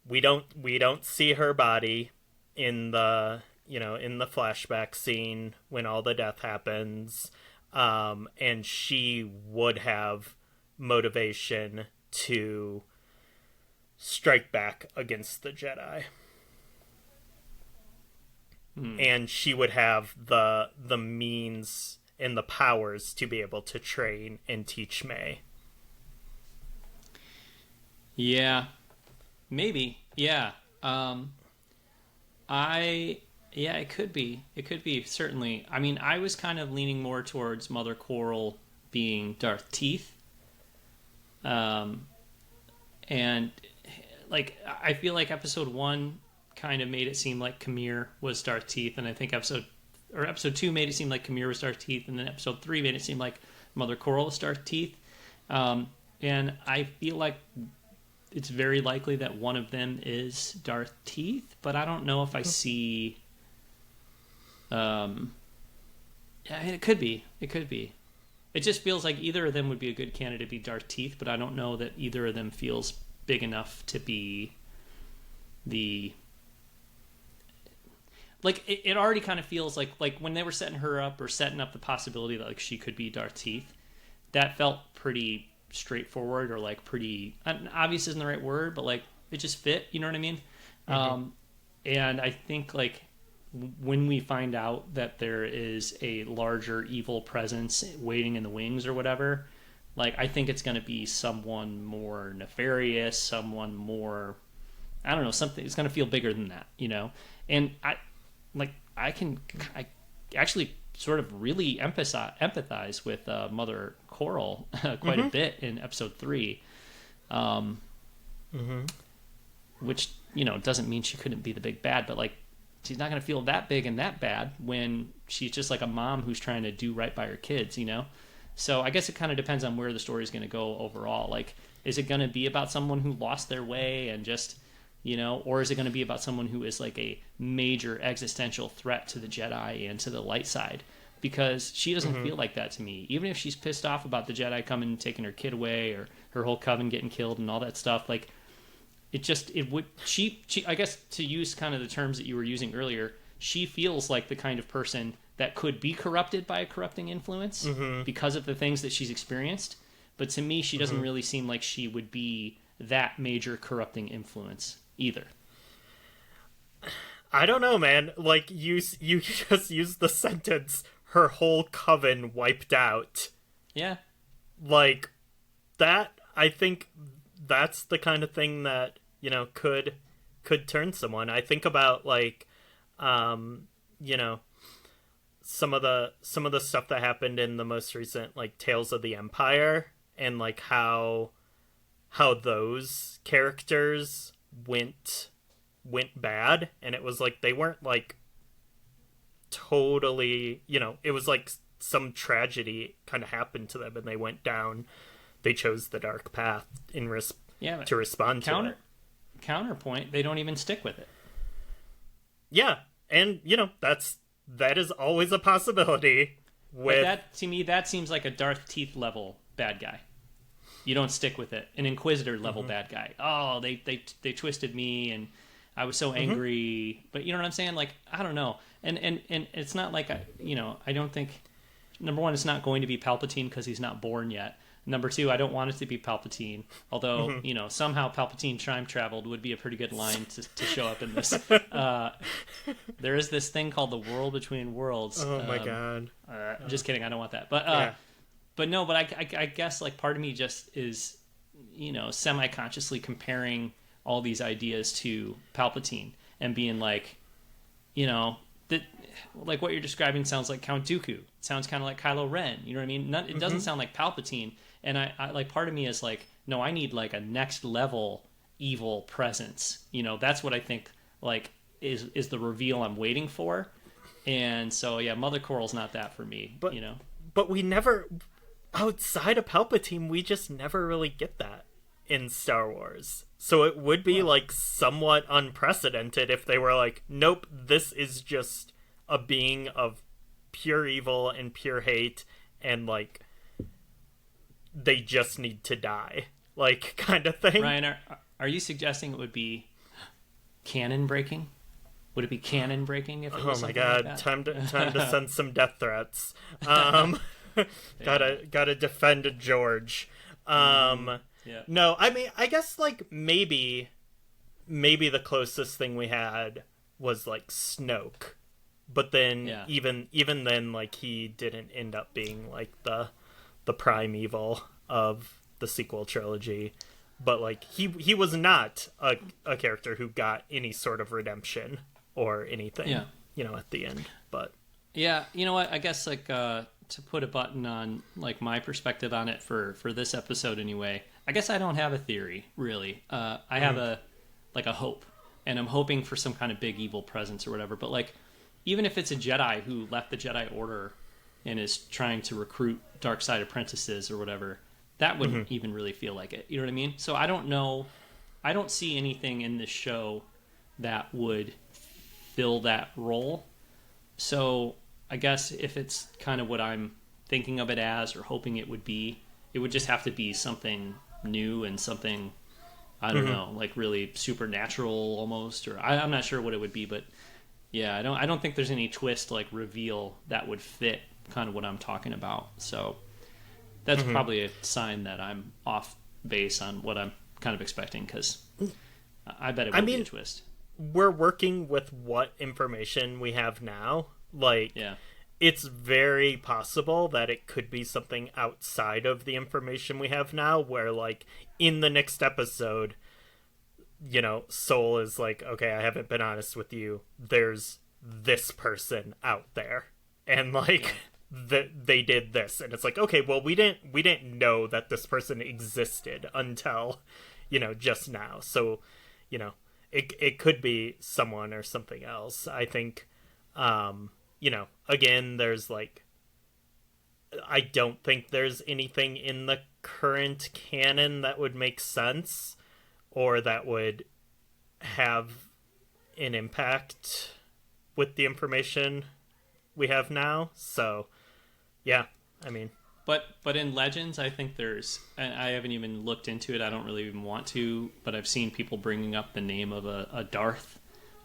we don't see her body in the, you know, in the flashback scene when all the death happens, and she would have motivation to strike back against the Jedi. And she would have the means and the powers to be able to train and teach May. Yeah, maybe. Yeah. It could be. It could be, certainly. I mean, I was kind of leaning more towards Mother Coral being Darth Teeth. And like, I feel like episode 1 kind of made it seem like Qimir was Darth Teeth, and I think episode 2 made it seem like Qimir was Darth Teeth, and then episode 3 made it seem like Mother Coral was Darth Teeth. And I feel like it's very likely that one of them is Darth Teeth, but I don't know if I see. Yeah, I mean, it could be. It could be. It just feels like either of them would be a good candidate to be Darth Teeth, but I don't know that either of them feels big enough to be the. Like, it already kind of feels like when they were setting her up or setting up the possibility that like she could be Darth Teeth, that felt pretty straightforward, or like pretty obvious isn't the right word, but like it just fit, you know what I mean? And I think like when we find out that there is a larger evil presence waiting in the wings or whatever, like I think it's going to be someone more nefarious, someone more, I don't know, something. It's going to feel bigger than that, you know? And I actually sort of really empathize with Mother Coral quite a bit in episode 3, which, you know, doesn't mean she couldn't be the big bad, but like she's not going to feel that big and that bad when she's just like a mom who's trying to do right by her kids, you know? So I guess it kind of depends on where the story is going to go overall. Like, is it going to be about someone who lost their way and just, you know, or is it going to be about someone who is like a major existential threat to the Jedi and to the light side? Because she doesn't feel like that to me. Even if she's pissed off about the Jedi coming and taking her kid away, or her whole coven getting killed and all that stuff, like she I guess, to use kind of the terms that you were using earlier, she feels like the kind of person that could be corrupted by a corrupting influence because of the things that she's experienced. But to me, she doesn't really seem like she would be that major corrupting influence either. I don't know, man. Like, you just used the sentence, her whole coven wiped out. Yeah. Like, that, I think that's the kind of thing that, you know, could turn someone. I think about, like, you know, some of the stuff that happened in the most recent, like, Tales of the Empire, and, like, how those characters went bad, and it was like they weren't like totally, you know, it was like some tragedy kind of happened to them and they went down, they chose the dark path to respond to it. Counterpoint, they don't even stick with it. Yeah, and you know, that is always a possibility. But that, to me, that seems like a Darth Teeth level bad guy. You don't stick with it. An Inquisitor level bad guy. Oh, they twisted me and I was so angry. But you know what I'm saying? Like, I don't know. And it's not like, I don't think, number one, it's not going to be Palpatine because he's not born yet. Number two, I don't want it to be Palpatine. Although, somehow Palpatine time traveled would be a pretty good line to show up in this. There is this thing called the World Between Worlds. Oh my god. Just kidding. I don't want that. But I guess like part of me just is, semi-consciously comparing all these ideas to Palpatine and being like, that like what you're describing sounds like Count Dooku. It sounds kind of like Kylo Ren. You know what I mean? It doesn't sound like Palpatine. And I like part of me is like, no, I need like a next level evil presence. That's what I think like is the reveal I'm waiting for. And so yeah, Mother Coral's not that for me. But we never, outside of Palpatine, we just never really get that in Star Wars. So it would be like somewhat unprecedented if they were like, nope, this is just a being of pure evil and pure hate, and like they just need to die, like kind of thing. Ryan, are you suggesting it would be canon breaking? Would it be canon breaking if it was my god, like time to send some death threats. Gotta defend George. Yeah. No, I mean, I guess like maybe the closest thing we had was like Snoke, but then even then, like he didn't end up being like the prime evil of the sequel trilogy, but like he was not a character who got any sort of redemption or anything. At the end, but yeah, you know what? I guess like to put a button on like my perspective on it for this episode anyway. I guess I don't have a theory, really. I have a hope, and I'm hoping for some kind of big evil presence or whatever. But like, even if it's a Jedi who left the Jedi Order and is trying to recruit dark side apprentices or whatever, that wouldn't even really feel like it. You know what I mean? So I don't know. I don't see anything in this show that would fill that role. So I guess if it's kind of what I'm thinking of it as or hoping it would be, it would just have to be something new and something, I don't know, like really supernatural almost, or I'm not sure what it would be, but yeah, I don't think there's any twist like reveal that would fit kind of what I'm talking about. So that's probably a sign that I'm off base on what I'm kind of expecting, because I bet it would be a twist. We're working with what information we have now. Like, it's very possible that it could be something outside of the information we have now, where like in the next episode, Soul is like, okay, I haven't been honest with you. There's this person out there, and like they did this, and it's like, okay, well, we didn't know that this person existed until just now. So it could be someone or something else. I think again, there's like, I don't think there's anything in the current canon that would make sense or that would have an impact with the information we have now. So, yeah, I mean. But in Legends, I think there's, and I haven't even looked into it, I don't really even want to, but I've seen people bringing up the name of a Darth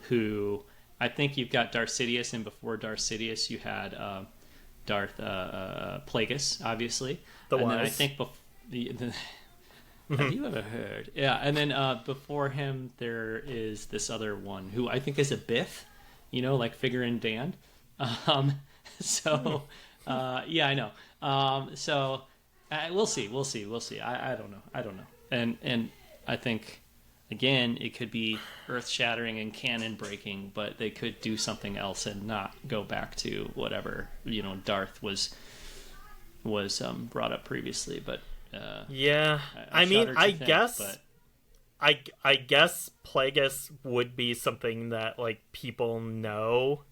who... I think you've got Darth Sidious, and before Darth Sidious, you had Darth Plagueis, obviously. And then I think have you ever heard? Yeah, and then before him, there is this other one who I think is a Biff, like Figure and Dan. Yeah, I know. So we'll see. I don't know. And I think. Again, it could be earth-shattering and canon-breaking, but they could do something else and not go back to whatever Darth was brought up previously. But I guess Plagueis would be something that like people know,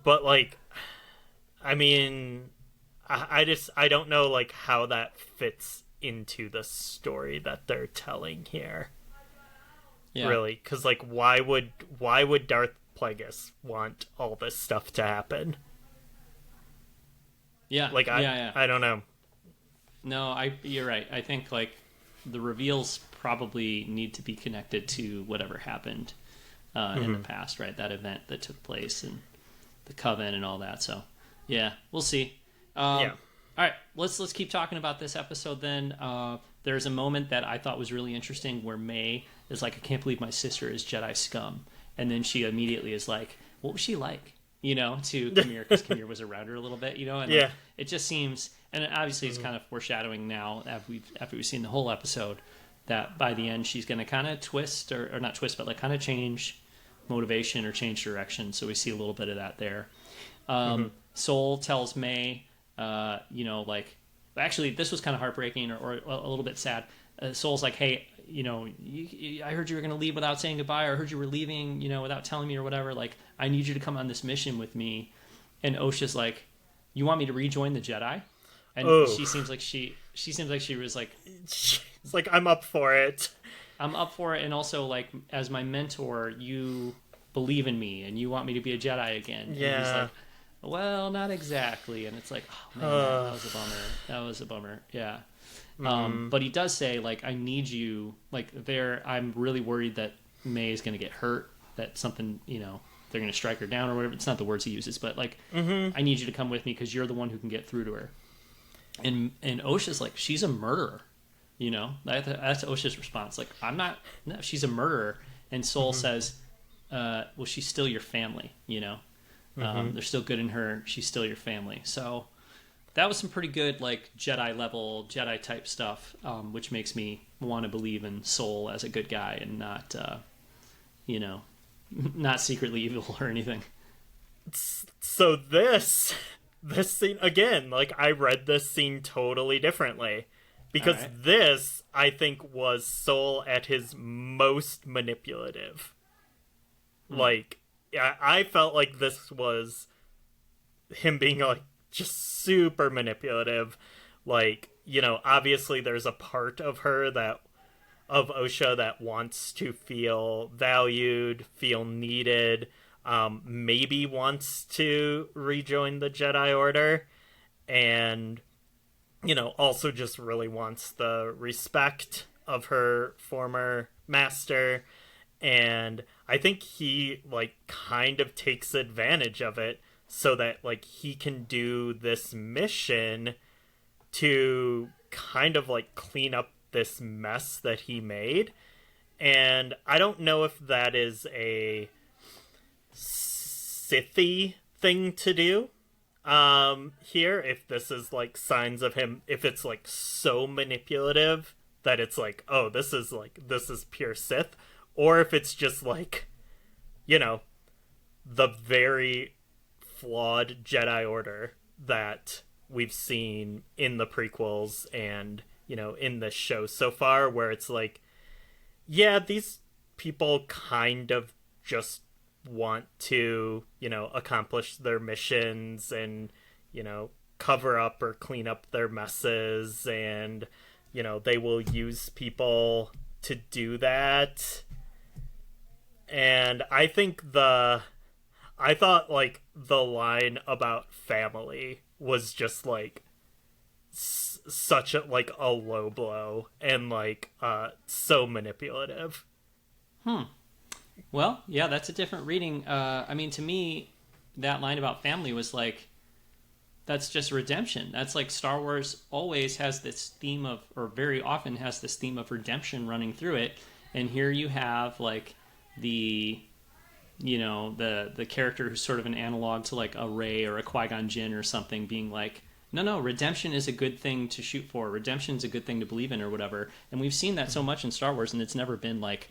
but like, I mean, I don't know like how that fits into the story that they're telling here. Really, because like why would Darth Plagueis want all this stuff to happen? I don't know. No, you're right. I think like the reveals probably need to be connected to whatever happened in the past, right? That event that took place and the Coven and all that. So yeah, we'll see. Yeah. All right, let's keep talking about this episode then. There's a moment that I thought was really interesting where May is like, I can't believe my sister is Jedi scum. And then she immediately is like, what was she like? You know, to Qimir, because Qimir was around her a little bit, you know? And Yeah. like, it just seems, and obviously it's kind of foreshadowing now after we've seen the whole episode, that by the end she's going to kind of twist, or not twist, but like kind of change motivation or change direction. So we see a little bit of that there. Sol tells May, you know, like, actually this was kind of heartbreaking or a little bit sad. Sol's like, hey, you know, I heard you were going to leave without saying goodbye, or I heard you were leaving, you know, without telling me or whatever. Like, I need you to come on this mission with me. And Osha's like, you want me to rejoin the Jedi? And she seems like she was like, it's like, I'm up for it. I'm up for it. And also, like, as my mentor, you believe in me and you want me to be a Jedi again. Yeah. And he's like, well, not exactly. And it's like, oh man, that was a bummer. That was a bummer. Yeah. But he does say, like, I need you, like, I'm really worried that May is going to get hurt, that something, you know, they're going to strike her down or whatever. It's not the words he uses, but like, I need you to come with me because you're the one who can get through to her. And Osha's like, she's a murderer, you know, that's Osha's response. Like, no, she's a murderer. And Sol says, well, she's still your family, you know, they're still good in her. She's still your family. So that was some pretty good, like, Jedi type stuff, which makes me want to believe in Sol as a good guy and not, you know, not secretly evil or anything. So this scene, again, like, I read this scene totally differently. Because this, I think, was Sol at his most manipulative. Like, I felt like this was him being, like, just super manipulative. Like, you know, obviously there's a part of her of Osha that wants to feel valued, feel needed, maybe wants to rejoin the Jedi Order, and, you know, also just really wants the respect of her former master. And I think he, like, kind of takes advantage of it so that, like, he can do this mission to kind of, like, clean up this mess that he made. And I don't know if that is a Sithy thing to do here, if this is, like, signs of him, if it's, like, so manipulative that it's like, oh, this is pure Sith, or if it's just, like, you know, the very flawed Jedi Order that we've seen in the prequels and, you know, in this show so far, where it's like, yeah, these people kind of just want to, you know, accomplish their missions and, you know, cover up or clean up their messes, and, you know, they will use people to do that. And I think I thought, like, the line about family was just, like, such a, like, a low blow and, like, so manipulative. Well, yeah, that's a different reading. I mean, to me, that line about family was like, that's just redemption. That's like, Star Wars always has this theme of, or very often has this theme of redemption running through it. And here you have, like, the, you know, the character who's sort of an analog to, like, a Rey or a Qui-Gon Jinn or something, being like, no, redemption is a good thing to shoot for. Redemption is a good thing to believe in, or whatever. And we've seen that so much in Star Wars, and it's never been, like,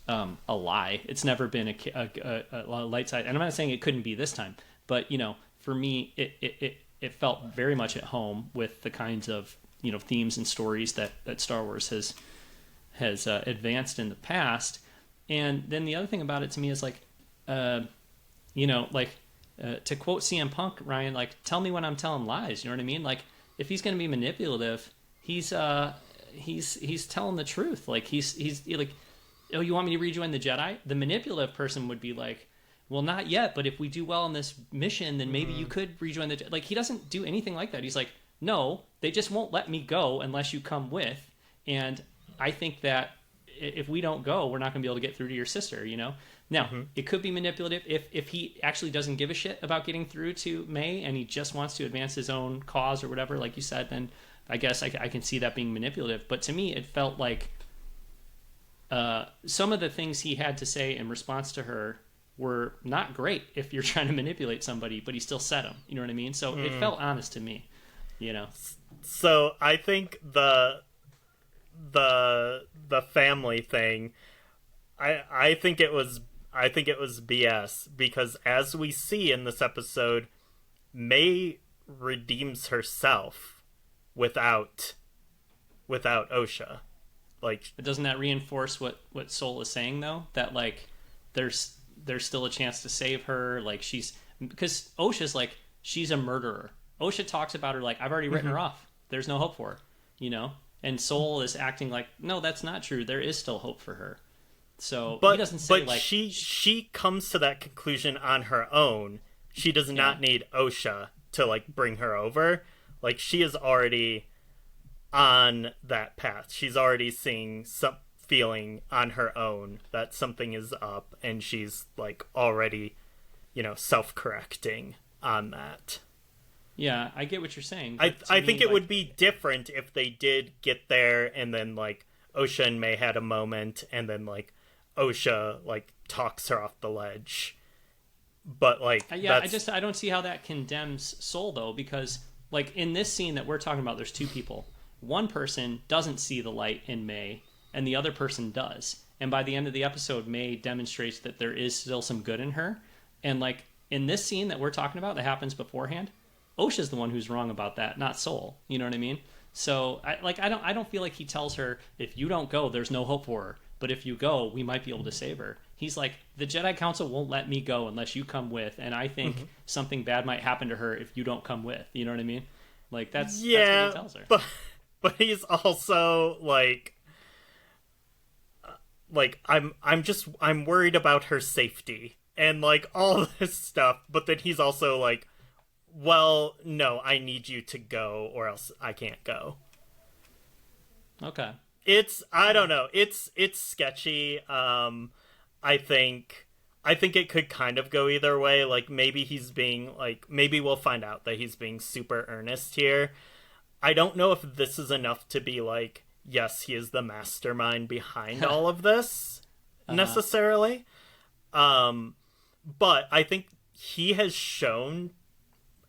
a lie. It's never been a light side. And I'm not saying it couldn't be this time, but, you know, for me, it felt very much at home with the kinds of, you know, themes and stories that Star Wars has advanced in the past. And then the other thing about it to me is, like, you know, like, to quote CM Punk, Ryan, like, tell me when I'm telling lies. You know what I mean? Like, if he's going to be manipulative, he's telling the truth. Like, he's like, oh, you want me to rejoin the Jedi? The manipulative person would be like, well, not yet, but if we do well on this mission, then maybe you could rejoin the Jedi. Like, he doesn't do anything like that. He's like, no, they just won't let me go unless you come with. And I think that if we don't go, we're not going to be able to get through to your sister, you know? Now, it could be manipulative if he actually doesn't give a shit about getting through to May and he just wants to advance his own cause or whatever, like you said, then I guess I can see that being manipulative. But to me, it felt like some of the things he had to say in response to her were not great if you're trying to manipulate somebody, but he still said them. You know what I mean? So it felt honest to me, you know? So I think the family thing, I think it was BS, because as we see in this episode, May redeems herself without Osha. Like, but doesn't that reinforce what Soul is saying though? That like there's still a chance to save her. Like because Osha's like, she's a murderer. Osha talks about her like, I've already written her off. There's no hope for her, you know? And Soul is acting like, no, that's not true. There is still hope for her. So he doesn't say like... she comes to that conclusion on her own. She does not need Osha to like bring her over. Like, she is already on that path. She's already seeing some feeling on her own that something is up, and she's like already, you know, self-correcting on that. Yeah, I get what you're saying. I think it would be different if they did get there and then like Osha and May had a moment and then like Osha like talks her off the ledge. But like I don't see how that condemns Soul though, because like in this scene that we're talking about, there's two people. One person doesn't see the light in May and the other person does. And by the end of the episode, May demonstrates that there is still some good in her. And like in this scene that we're talking about that happens beforehand, Osha's the one who's wrong about that, not Soul. You know what I mean? So I don't feel like he tells her, if you don't go, there's no hope for her. But if you go, we might be able to save her. He's like, the Jedi Council won't let me go unless you come with, and I think something bad might happen to her if you don't come with. You know what I mean? Like that's what he tells her. But he's also like I'm worried about her safety and like all this stuff. But then he's also like, well, no, I need you to go or else I can't go. Okay. I don't know. It's sketchy. I think it could kind of go either way. Like maybe maybe we'll find out that he's being super earnest here. I don't know if this is enough to be like, yes, he is the mastermind behind all of this necessarily. But I think he has shown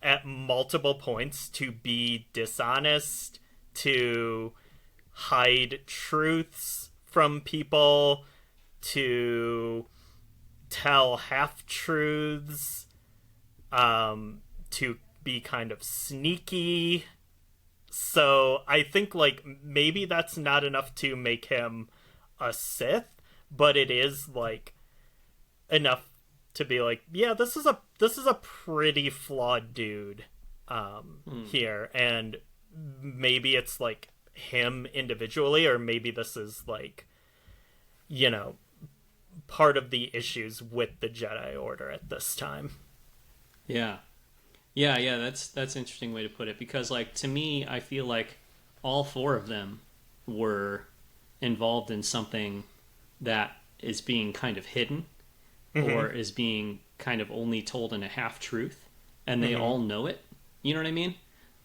at multiple points to be dishonest, to hide truths from people, to tell half-truths, to be kind of sneaky. So I think like maybe that's not enough to make him a Sith, but it is like enough to be like, yeah, this is a pretty flawed dude here, and maybe it's like him individually, or maybe this is like, you know, part of the issues with the Jedi Order at this time. Yeah, that's an interesting way to put it, because like to me, I feel like all four of them were involved in something that is being kind of hidden or is being kind of only told in a half truth, and they all know it. You know what I mean?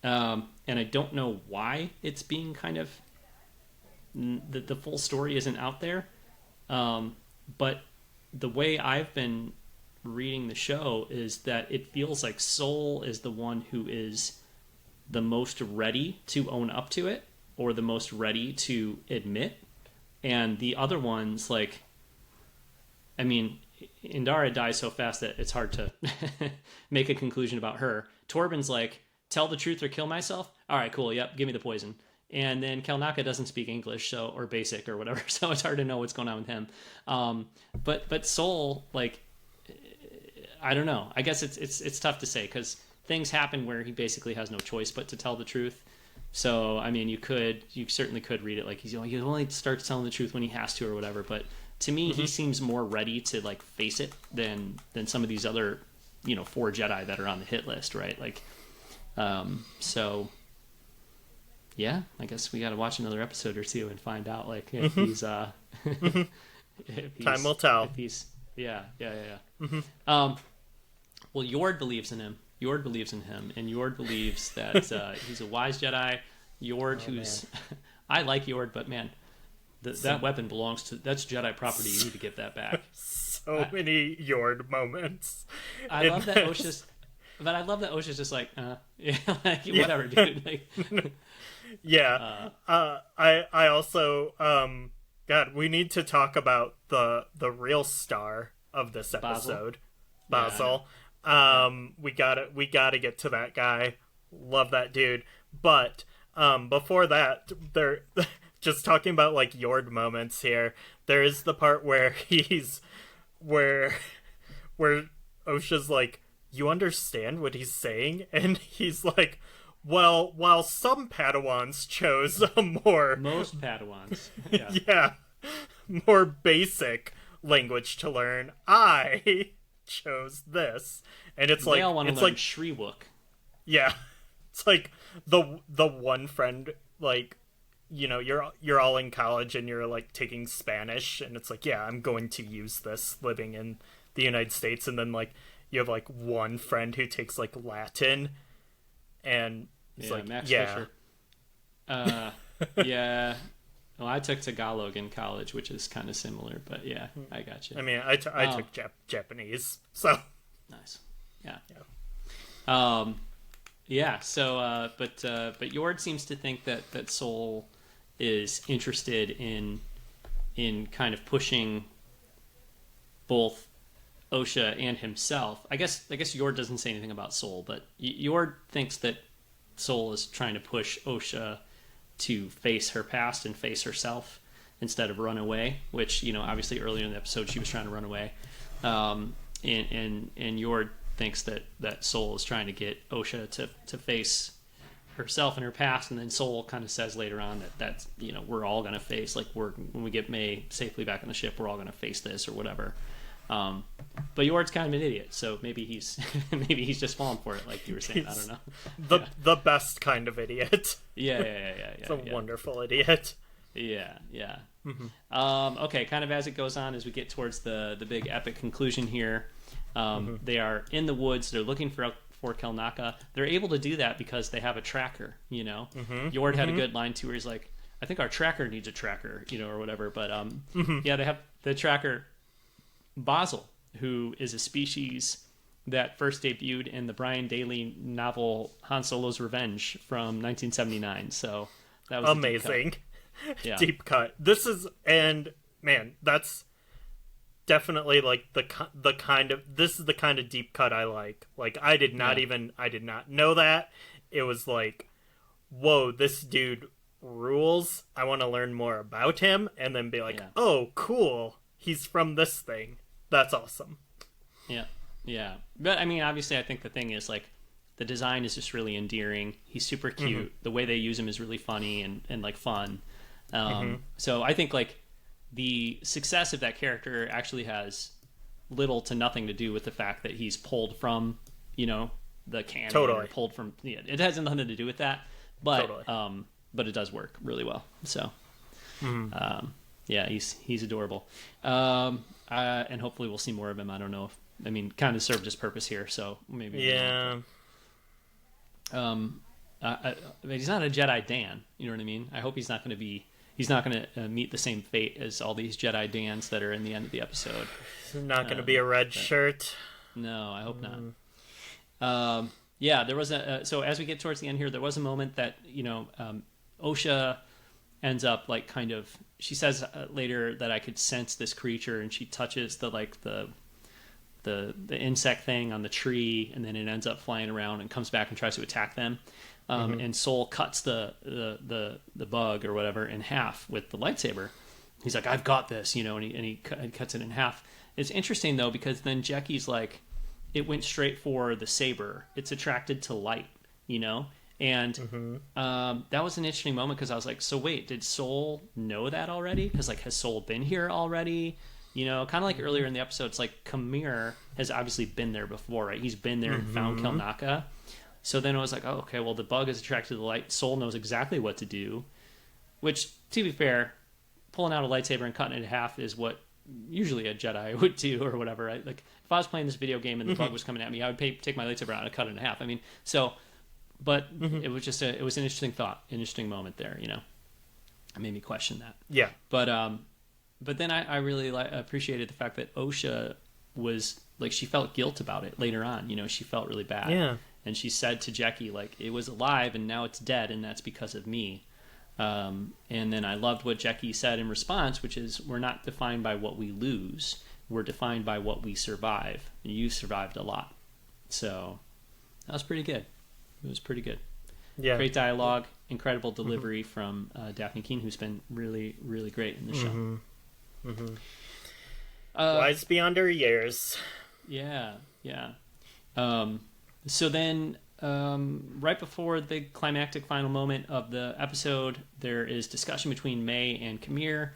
And I don't know why it's being kind of the full story isn't out there. But the way I've been reading the show is that it feels like Soul is the one who is the most ready to own up to it, or the most ready to admit. And the other ones, like, I mean, Indara dies so fast that it's hard to make a conclusion about her. Torben's like, tell the truth or kill myself. All right, cool. Yep. Give me the poison. And then Kelnaka doesn't speak English, or basic or whatever. So it's hard to know what's going on with him. But Soul, like, I don't know. I guess it's tough to say, because things happen where he basically has no choice but to tell the truth. So, I mean, you certainly could read it like he only starts telling the truth when he has to or whatever. But to me, he seems more ready to like face it than some of these other, you know, 4 Jedi that are on the hit list, right? Like, so yeah, I guess we got to watch another episode or two and find out like if he's Time will tell. If he's, yeah. Well, Yord believes in him. Yord believes in him, and Yord believes that he's a wise Jedi. Yord, who's... I like Yord, but man, that weapon belongs to... That's Jedi property. You need to get that back. So many Yord moments. I love that Osha's... But I love that Osha's just like, like, whatever, dude. Like, yeah. I also... God, we need to talk about the real star of this episode. Bazil. We gotta get to that guy. Love that dude. But before that, they're just talking about like Yord moments here. There is the part where where Osha's like, you understand what he's saying? And he's like, well, while some Padawans chose a most Padawans, yeah, more basic language to learn, I chose this. And it's they all want to learn like Shriwook. Yeah, it's like the one friend, like, you know, you're all in college and you're like taking Spanish, and it's like, yeah, I'm going to use this living in the United States, and then like you have like one friend who takes like Latin, and it's like, Max yeah, Fisher. Yeah. Well, I took Tagalog in college, which is kind of similar, but yeah, I got you. I mean, I took Japanese, so nice. Yeah. So, but Yord seems to think that Soul is interested in kind of pushing both Osha and himself. I guess Yord doesn't say anything about Soul, but Yord thinks that Soul is trying to push Osha to face her past and face herself instead of run away, which, you know, obviously earlier in the episode she was trying to run away. And Yord thinks that Soul is trying to get Osha to face herself and her past, and then Soul kind of says later on that's, you know, we're all going to face, like, when we get May safely back on the ship, we're all going to face this or whatever. But Yord's kind of an idiot, so maybe he's just falling for it, like you were saying. I don't know. The best kind of idiot. Yeah. It's a wonderful idiot. Yeah. Okay, kind of as it goes on, as we get towards the big epic conclusion here, they are in the woods. They're looking for Kelnaka. They're able to do that because they have a tracker. You know, Yord had a good line too, where he's like, "I think our tracker needs a tracker," you know, or whatever. But yeah, they have the tracker. Bazil, who is a species that first debuted in the Brian Daley novel Han Solo's Revenge from 1979. So that was amazing. Yeah. Deep cut. This is, and man, that's definitely like the kind of, this is the kind of deep cut I like. Like, I did not know that. It was like, whoa, this dude rules. I want to learn more about him, and then be like, oh, cool, he's from this thing. That's awesome. Yeah. But I mean, obviously, I think the thing is, like, the design is just really endearing. He's super cute. The way they use him is really funny and like fun. So I think like the success of that character actually has little to nothing to do with the fact that he's pulled from, you know, the canon. Totally. Or pulled from, it has nothing to do with that. But but it does work really well. So yeah, he's adorable. And hopefully we'll see more of him. I don't know if, kind of served his purpose here, so maybe. Yeah. He's not a Jedi Dan, you know what I mean? I hope he's not going to meet the same fate as all these Jedi Dans that are in the end of the episode. He's not going to be a red shirt. No, I hope not. Yeah, there was so as we get towards the end here, there was a moment that, you know, Osha ends up like kind of, she says later that I could sense this creature, and she touches the insect thing on the tree, and then it ends up flying around and comes back and tries to attack them. And Soul cuts the bug or whatever in half with the lightsaber. He's like, I've got this, you know, and he cuts it in half. It's interesting though, because then Jekki's like, it went straight for the saber. It's attracted to light, you know? And that was an interesting moment, because I was like, so wait, did Soul know that already? Because like, has Soul been here already? You know, kind of like earlier in the episode, it's like Qimir has obviously been there before, right? He's been there and found Kelnaka. So then I was like, oh, okay, well, the bug is attracted to the light. Soul knows exactly what to do, which, to be fair, pulling out a lightsaber and cutting it in half is what usually a Jedi would do or whatever, right? Like if I was playing this video game and the bug was coming at me, I would take my lightsaber out and cut it in half. I mean, so, but it was just it was an interesting thought, interesting moment there, you know. It made me question that. Yeah. But then I really appreciated the fact that Osha was like, she felt guilt about it later on, you know, she felt really bad. Yeah. And she said to Jackie, like, it was alive and now it's dead and that's because of me. And then I loved what Jackie said in response, which is, we're not defined by what we lose. We're defined by what we survive. And you survived a lot. So that was pretty good. It was pretty good. Yeah. Great dialogue, incredible delivery from Daphne Keane, who's been really, really great in the show. Wise beyond her years. Yeah. So then, right before the climactic final moment of the episode, there is discussion between May and Qimir.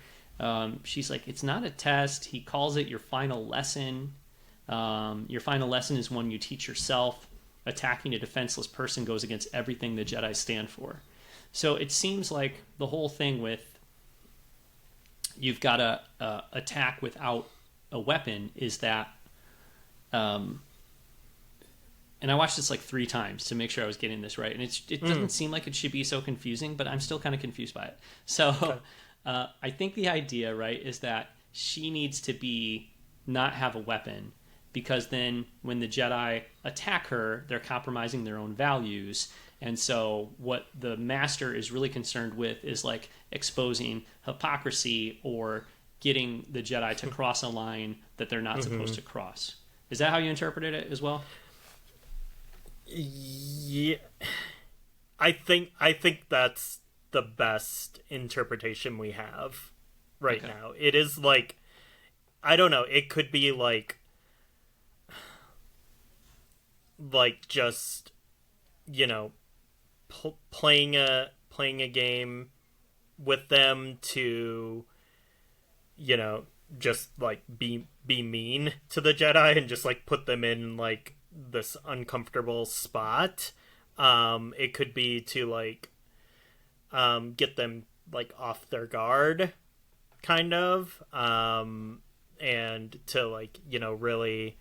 She's like, it's not a test. He calls it your final lesson. Your final lesson is one you teach yourself. Attacking a defenseless person goes against everything the Jedi stand for. So it seems like the whole thing with you've got to attack without a weapon is that... and I watched this like 3 times to make sure I was getting this right. And it doesn't seem like it should be so confusing, but I'm still kind of confused by it. So I think the idea, right, is that she needs to not have a weapon, because then when the Jedi attack her, they're compromising their own values. And so what the Master is really concerned with is like exposing hypocrisy or getting the Jedi to cross a line that they're not supposed to cross. Is that how you interpreted it as well? Yeah, I think that's the best interpretation we have right now. It is like, I don't know, it could be like just, you know, playing a game with them to, you know, just like be mean to the Jedi and just like put them in like this uncomfortable spot. It could be to like get them like off their guard, kind of, and to like, you know, really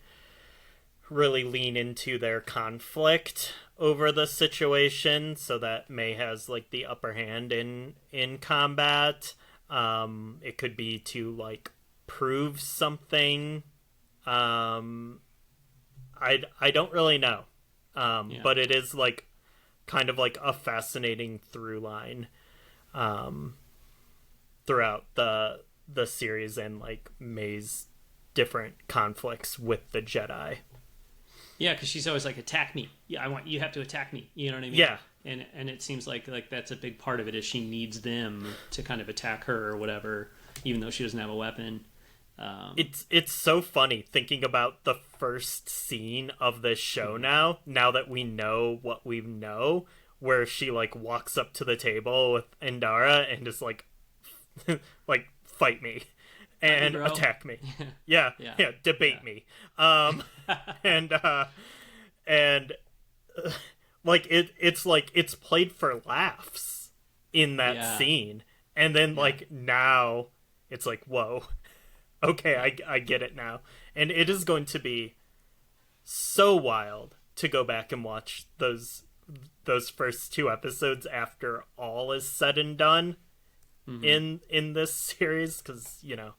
lean into their conflict over the situation, so that May has like the upper hand in combat. It could be to like prove something. I don't really know. But it is like kind of like a fascinating through line throughout the series, and like May's different conflicts with the Jedi. Yeah, because she's always like, attack me. Yeah, you have to attack me. You know what I mean? Yeah. And it seems like that's a big part of it, is she needs them to kind of attack her or whatever, even though she doesn't have a weapon. It's so funny thinking about the first scene of this show now that we know what we know, where she like walks up to the table with Endara and is like like, fight me and attack me. Yeah, debate me. And like it's like it's played for laughs in that scene, and then like now it's like, whoa, okay, I get it now. And it is going to be so wild to go back and watch those first 2 episodes after all is said and done in this series, because, you know,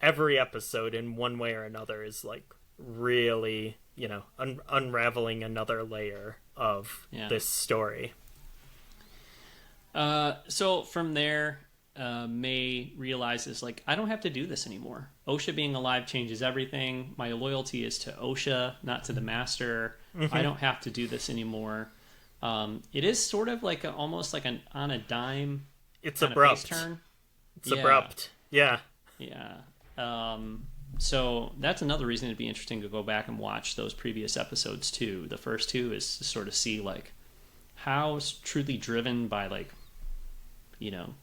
every episode in one way or another is like really, you know, unraveling another layer of this story. So from there, May realizes, like, I don't have to do this anymore. Osha being alive changes everything. My loyalty is to Osha, not to the Master. I don't have to do this anymore. It is sort of like almost like an on a dime. It's abrupt. Turn. It's abrupt. Yeah. Yeah. So that's another reason it'd be interesting to go back and watch those previous episodes too. The first 2 is to sort of see like how truly driven by like, you know,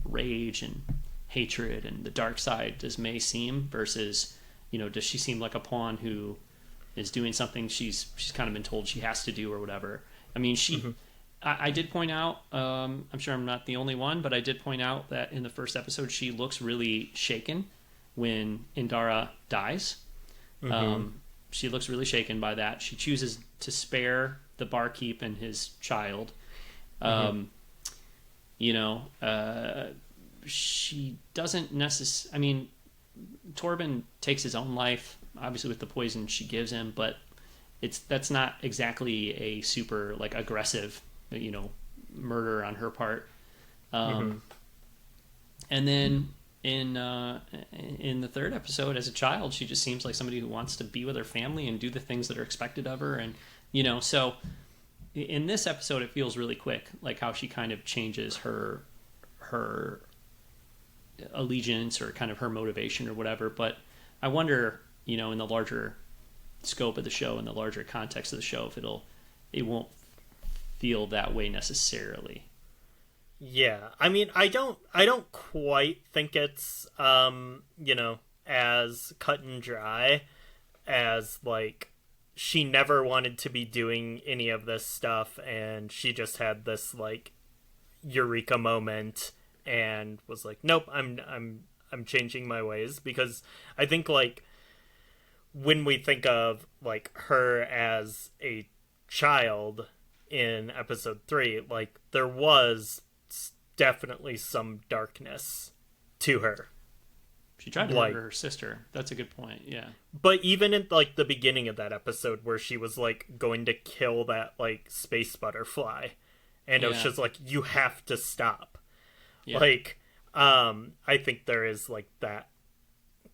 rage and hatred and the dark side does May seem, versus, you know, does she seem like a pawn who is doing something she's kind of been told she has to do or whatever. I mean, I did point out, I'm sure I'm not the only one, but I did point out that in the first episode, she looks really shaken when Indara dies. She looks really shaken by that. She chooses to spare the barkeep and his child. She doesn't necessarily... I mean, Torben takes his own life, obviously with the poison she gives him, but that's not exactly a super, like, aggressive, murder on her part. And then in the third episode, as a child, she just seems like somebody who wants to be with her family and do the things that are expected of her. And, so in this episode, it feels really quick, like how she kind of changes her allegiance or kind of her motivation or whatever. But I wonder, in the larger scope of the show, in the larger context of the show, if it won't feel that way necessarily. Yeah, I mean, I don't quite think it's as cut and dry as, like, she never wanted to be doing any of this stuff and she just had this, like, eureka moment and was like, nope, I'm changing my ways. Because I think, like, when we think of, like, her as a child in episode 3, like, there was definitely some darkness to her. She tried to murder her sister. That's a good point. Yeah. But even in, like, the beginning of that episode where she was, like, going to kill that, like, space butterfly, and it was just like, you have to stop. Yeah. Like, I think there is, like, that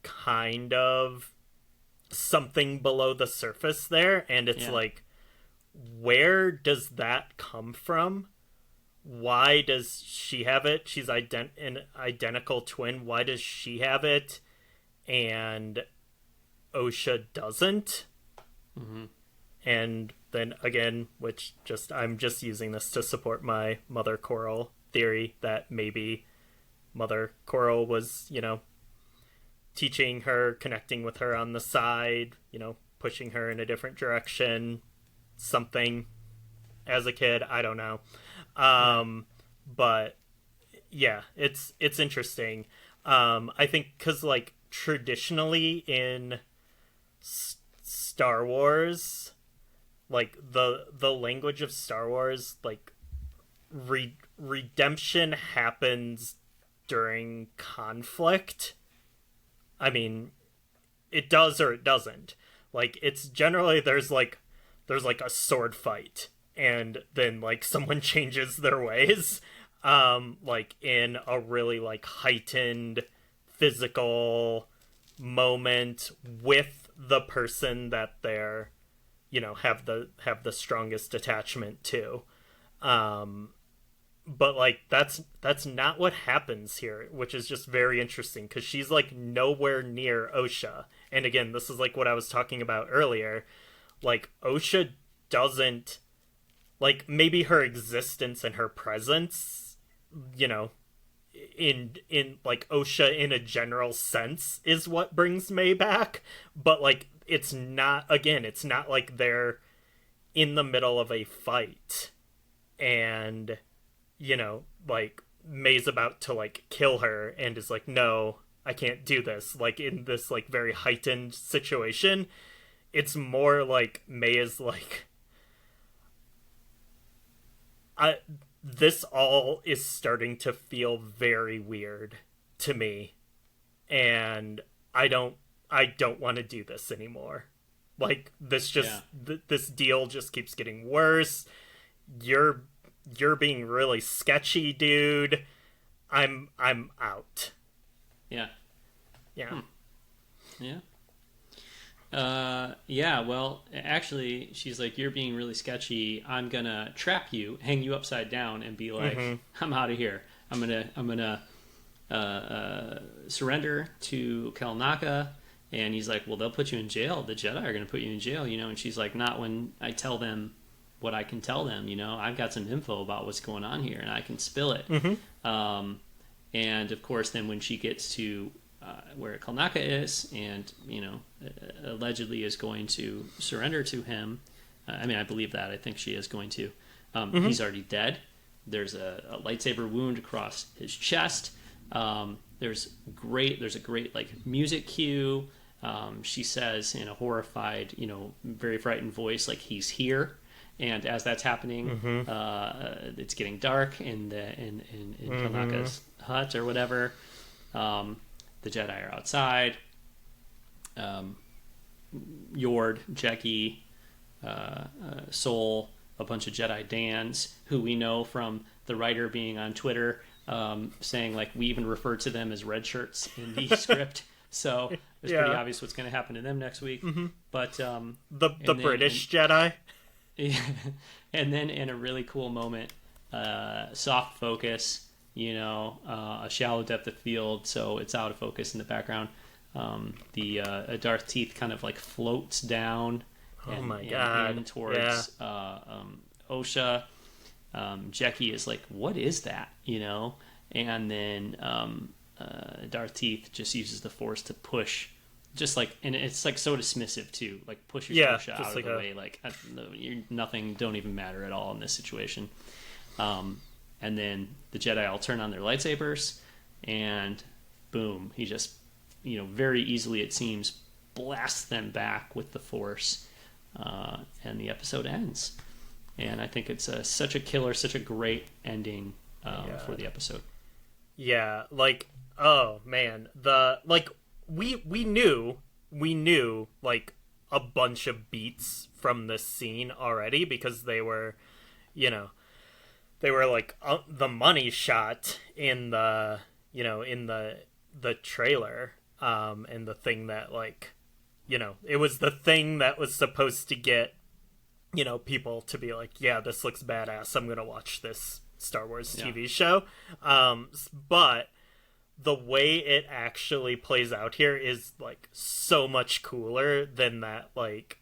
kind of something below the surface there, and it's like, where does that come from? Why does she have it? She's an identical twin. Why does she have it and Osha doesn't? And then again, I'm just using this to support my Mother Coral theory that maybe Mother Coral was, teaching her, connecting with her on the side, pushing her in a different direction, something as a kid. I don't know. But yeah, it's interesting. I think because, like, traditionally in Star Wars, like, the language of Star Wars, like, redemption happens during conflict. I mean, it does or it doesn't. Like, it's generally there's like a sword fight, and then, like, someone changes their ways, like, in a really, like, heightened physical moment with the person that they're, have the strongest attachment to. But, like, that's not what happens here, which is just very interesting, because she's, like, nowhere near Osha. And again, this is, like, what I was talking about earlier. Like, Osha doesn't, like, maybe her existence and her presence, in like, Osha in a general sense is what brings May back. But, like, it's not like they're in the middle of a fight and, like, May's about to, like, kill her and is like, no, I can't do this. Like, in this, like, very heightened situation, it's more like May is like, this all is starting to feel very weird to me, and I don't want to do this anymore. Like, this just this deal just keeps getting worse. You're being really sketchy, dude. I'm out. Yeah. Yeah. Yeah, well, actually, she's like, you're being really sketchy. I'm gonna trap you, hang you upside down, and be like, I'm out of here. I'm gonna surrender to Kelnaka. And he's like, well, they'll put you in jail. The Jedi are gonna put you in jail, And she's like, not when I tell them what I can tell them. I've got some info about what's going on here, and I can spill it. And of course, then when she gets to where Kelnaka is, and allegedly is going to surrender to him. I mean, I believe that. I think she is going to. He's already dead. There's a lightsaber wound across his chest. There's a great like music cue. She says in a horrified, very frightened voice, like, he's here. And as that's happening, it's getting dark in Kanaka's hut or whatever. The Jedi are outside. Yord, Jecki, Sol, a bunch of Jedi Dans, who we know from the writer being on Twitter, saying, like, we even refer to them as red shirts in the script. So it's pretty obvious what's going to happen to them next week. But the British Jedi. And then in a really cool moment, soft focus, a shallow depth of field, so it's out of focus in the background. The Darth Teeth kind of like floats down and in towards Osha. Jecki is like, what is that? And then Darth Teeth just uses the Force to push, just like, and it's like so dismissive too, like pushes Osha out of the way, like, you're nothing, don't even matter at all in this situation. And then the Jedi all turn on their lightsabers, and boom, he just, very easily, it seems, blasts them back with the Force, and the episode ends. And I think it's such a killer, such a great ending for the episode. Yeah, like, oh man, we knew like a bunch of beats from this scene already, because they were like the money shot in the the trailer, and the thing that, like, it was the thing that was supposed to get people to be like, yeah, this looks badass, I'm gonna watch this Star Wars TV show. But the way it actually plays out here is, like, so much cooler than that, like,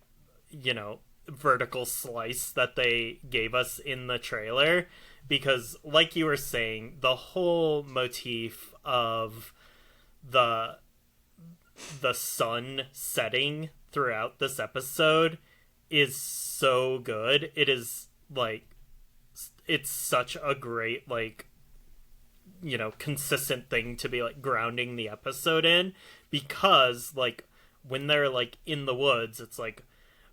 vertical slice that they gave us in the trailer. Because, like you were saying, the whole motif of the sun setting throughout this episode is so good. It is, like, it's such a great, like, consistent thing to be, like, grounding the episode in, because, like, when they're, like, in the woods, it's like,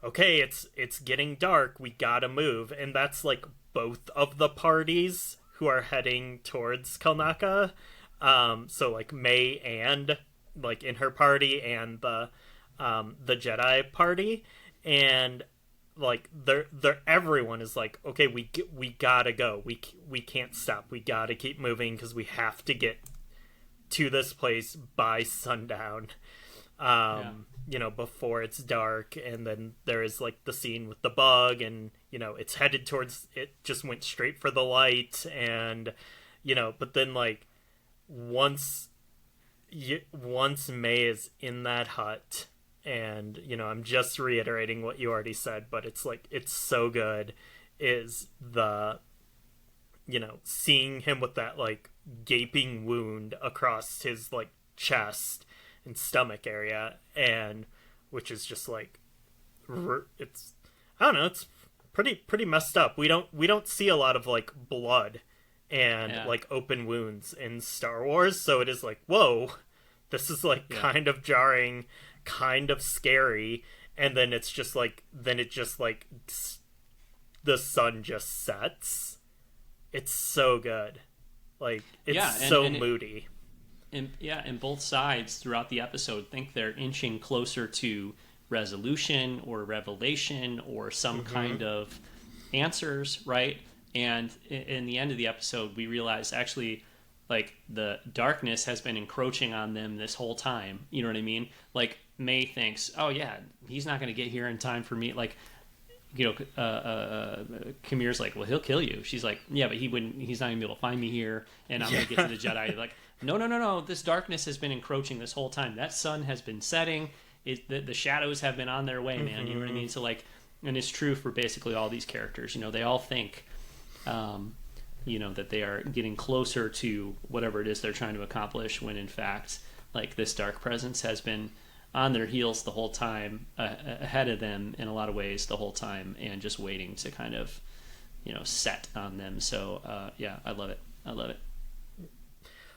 okay, it's getting dark, we gotta move. And that's, like, both of the parties who are heading towards Kalnaka. So, like, May and, like, in her party, and the Jedi party. And, like, they're everyone is like, okay, we gotta go, we can't stop, we gotta keep moving, because we have to get to this place by sundown, before it's dark. And then there is, like, the scene with the bug, and it's headed towards, it just went straight for the light. And but then, like, once May is in that hut, and I'm just reiterating what you already said, but it's, like, it's so good, is the seeing him with that, like, gaping wound across his, like, chest and stomach area, and which is just, like, it's, I don't know, it's pretty messed up. We don't see a lot of, like, blood and like open wounds in Star Wars, so it is like, whoa, this is, like, kind of jarring, kind of scary. And then it's just like, the sun just sets. It's so good, like, it's moody. And both sides throughout the episode think they're inching closer to resolution or revelation or some kind of answers, right? And in the end of the episode, we realize, actually, like, the darkness has been encroaching on them this whole time. You know what I mean? Like, May thinks, oh yeah, he's not going to get here in time for me. Like, Qimir's like, well, he'll kill you. She's like, yeah, but he's not going to be able to find me here, and I'm going to get to the Jedi. Like, no, this darkness has been encroaching this whole time. That sun has been setting. The shadows have been on their way, man. You know what I mean? So, like, and it's true for basically all these characters. They all think, that they are getting closer to whatever it is they're trying to accomplish, when in fact, like, this dark presence has been on their heels the whole time, ahead of them in a lot of ways the whole time, and just waiting to kind of set on them. So yeah, I love it. I love it.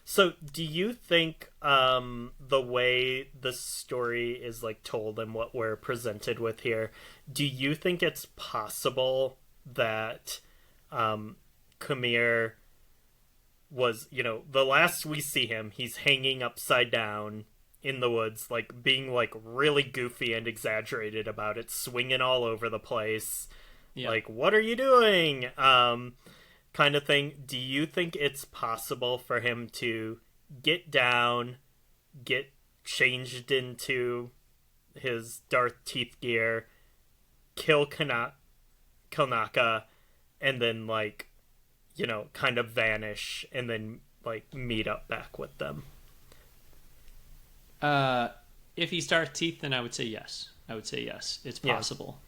So, do you think the way the story is like told and what we're presented with here, do you think it's possible that Qimir was, the last we see him, he's hanging upside down in the woods, like being like really goofy and exaggerated about it, swinging all over the place, like, what are you doing? Kind of thing. Do you think it's possible for him to get down, get changed into his Darth Teeth gear, kill Kanaka, and then like, kind of vanish and then like meet up back with them? If he's Darth Teeth, then I would say yes. It's possible.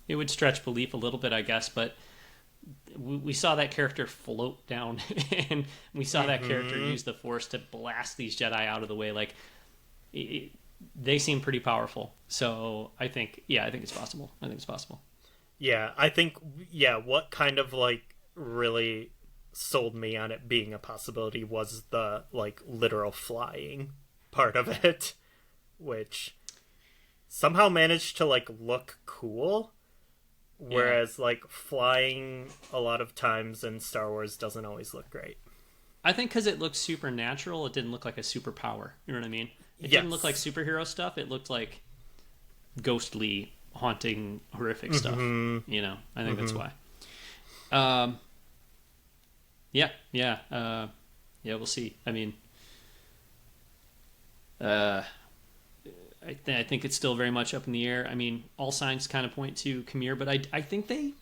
It would stretch belief a little bit, I guess, but we saw that character float down and we saw that character use the Force to blast these Jedi out of the way. Like, they seem pretty powerful. So I think it's possible. Yeah, I think, what kind of like really sold me on it being a possibility was the like literal flying part of it, which somehow managed to like look cool. Whereas, like, flying a lot of times in Star Wars doesn't always look great. I think because it looked supernatural, it didn't look like a superpower. You know what I mean? It didn't look like superhero stuff. It looked like ghostly, haunting, horrific stuff. I think that's why. We'll see. I mean, I think it's still very much up in the air. I mean, all signs kind of point to Qimir, but I think I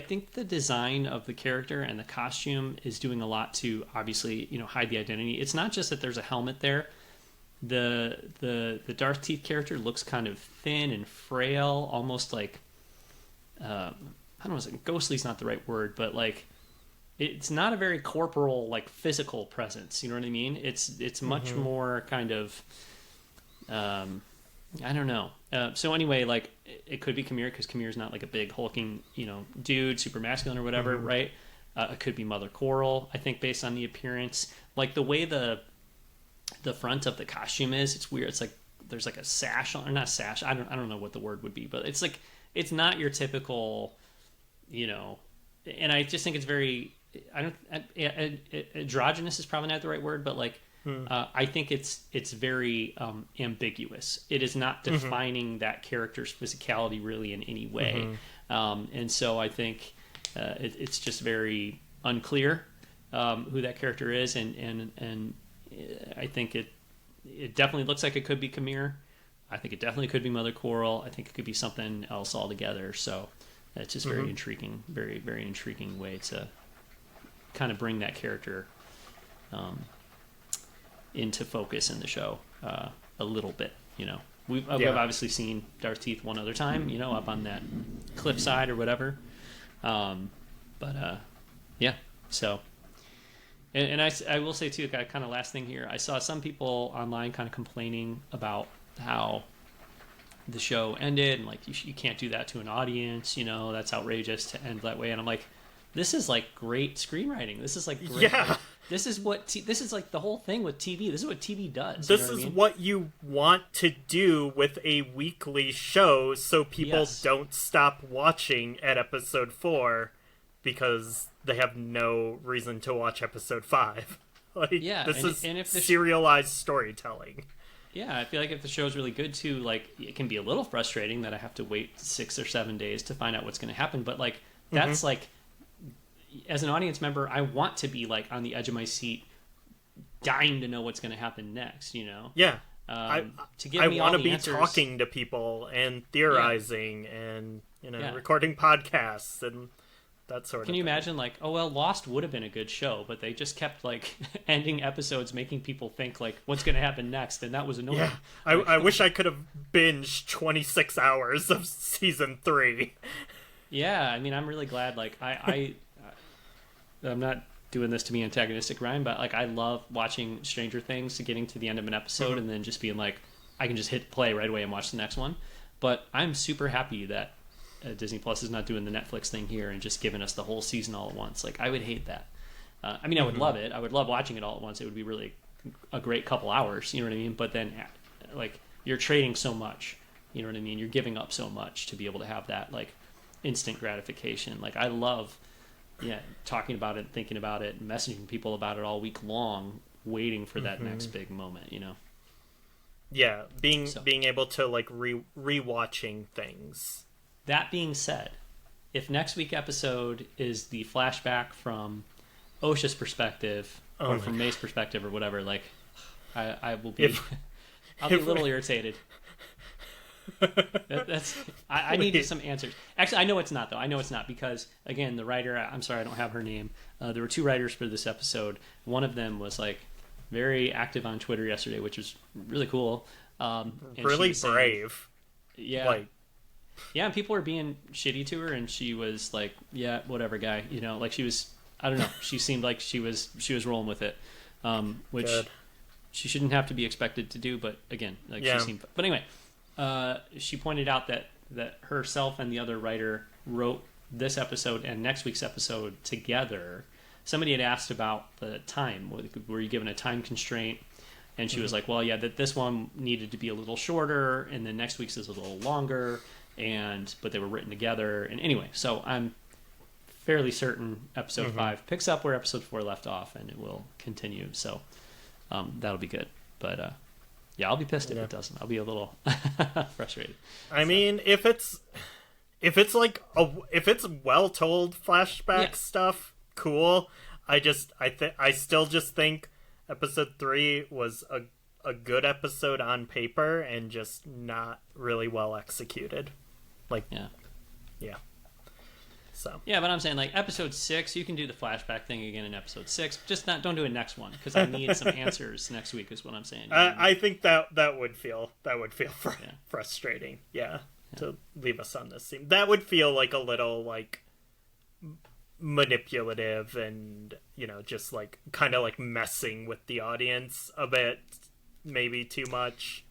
think the design of the character and the costume is doing a lot to obviously, hide the identity. It's not just that there's a helmet there. The Darth Teeth character looks kind of thin and frail, almost like I don't know, ghostly's not the right word, but like it's not a very corporal, like physical presence. You know what I mean? It's much more kind of I don't know. So anyway, like it could be Qimir because Qimir is not like a big hulking, dude, super masculine or whatever, right? It could be Mother Coral. I think based on the appearance, like the way the front of the costume is, it's weird. It's like there's like a sash on, or not sash. I don't know what the word would be, but it's like it's not your typical, And I just think it's very. Androgynous is probably not the right word, but like. I think it's very ambiguous. It is not defining that character's physicality really in any way, and so I think it's just very unclear who that character is, and I think it definitely looks like it could be Qimir. I think it definitely could be Mother Coral. I think it could be something else altogether. So it's just very intriguing, very very intriguing way to kind of bring that character. Into focus in the show a little bit. We've obviously seen Darth Teeth one other time, up on that cliffside or whatever. So and I will say too, kind of last thing here, I saw some people online kind of complaining about how the show ended and like you can't do that to an audience, that's outrageous to end that way. And I'm like, this is like great screenwriting. This is like great. Yeah. This is like the whole thing with TV. This is what TV does. This is what you want to do with a weekly show, so people don't stop watching at episode 4 because they have no reason to watch episode 5. This is serialized storytelling. Yeah, I feel like if the show's really good too, like it can be a little frustrating that I have to wait 6 or 7 days to find out what's going to happen. But like that's like. As an audience member, I want to be like on the edge of my seat, dying to know what's going to happen next. Yeah. I want to be talking to people and theorizing and recording podcasts and that sort of thing. Can you imagine like, oh well, Lost would have been a good show, but they just kept like ending episodes, making people think like what's going to happen next, and that was annoying. Yeah. I wish I could have binged 26 hours of season 3. Yeah, I mean, I'm really glad. Like I'm not doing this to be antagonistic, Ryan, but like I love watching Stranger Things, getting to the end of an episode and then just being like, I can just hit play right away and watch the next one. But I'm super happy that Disney Plus is not doing the Netflix thing here and just giving us the whole season all at once. Like, I would hate that. I mean, I would love it. I would love watching it all at once. It would be really a great couple hours. You know what I mean? But then, like, you're trading so much. You know what I mean? You're giving up so much to be able to have that, like, instant gratification. Like, I love, talking about it, thinking about it, messaging people about it all week long, waiting for that next big moment, you know? Yeah, being able to, like, rewatching things. That being said, if next week's episode is the flashback from Osha's perspective, or from May's perspective, or whatever, like, I will be... I'll be a little irritated. I need some answers. Actually, I know it's not, though. I know it's not, because, again, the writer, I'm sorry, I don't have her name. There were 2 writers for this episode. One of them was, like, very active on Twitter yesterday, which was really cool. Really brave. Yeah. Yeah, and people were being shitty to her, and she was like, yeah, whatever, guy. You know, like, she was, I don't know. She seemed like she was rolling with it, which Good. She shouldn't have to be expected to do, but again, like, she seemed... But anyway, she pointed out that herself and the other writer wrote this episode and next week's episode together. Somebody had asked about the time. Were you given a time constraint? And she was like, well, yeah, that this one needed to be a little shorter, and then next week's is a little longer, but they were written together. And anyway, so I'm fairly certain episode 5 picks up where episode 4 left off, and it will continue. So that'll be good. But yeah, I'll be pissed if it doesn't. I'll be a little frustrated. I mean, if it's like if it's well told flashback stuff, cool. I still just think episode 3 was a good episode on paper and just not really well executed. Like, yeah. So yeah, but I'm saying, like, episode 6, you can do the flashback thing again in episode 6. Just don't do it next one, because I need some answers next week. Is what I'm saying. I think that would feel frustrating. Yeah, to leave us on this scene. That would feel like a little, like, manipulative and, just, like, kind of like messing with the audience a bit, maybe too much.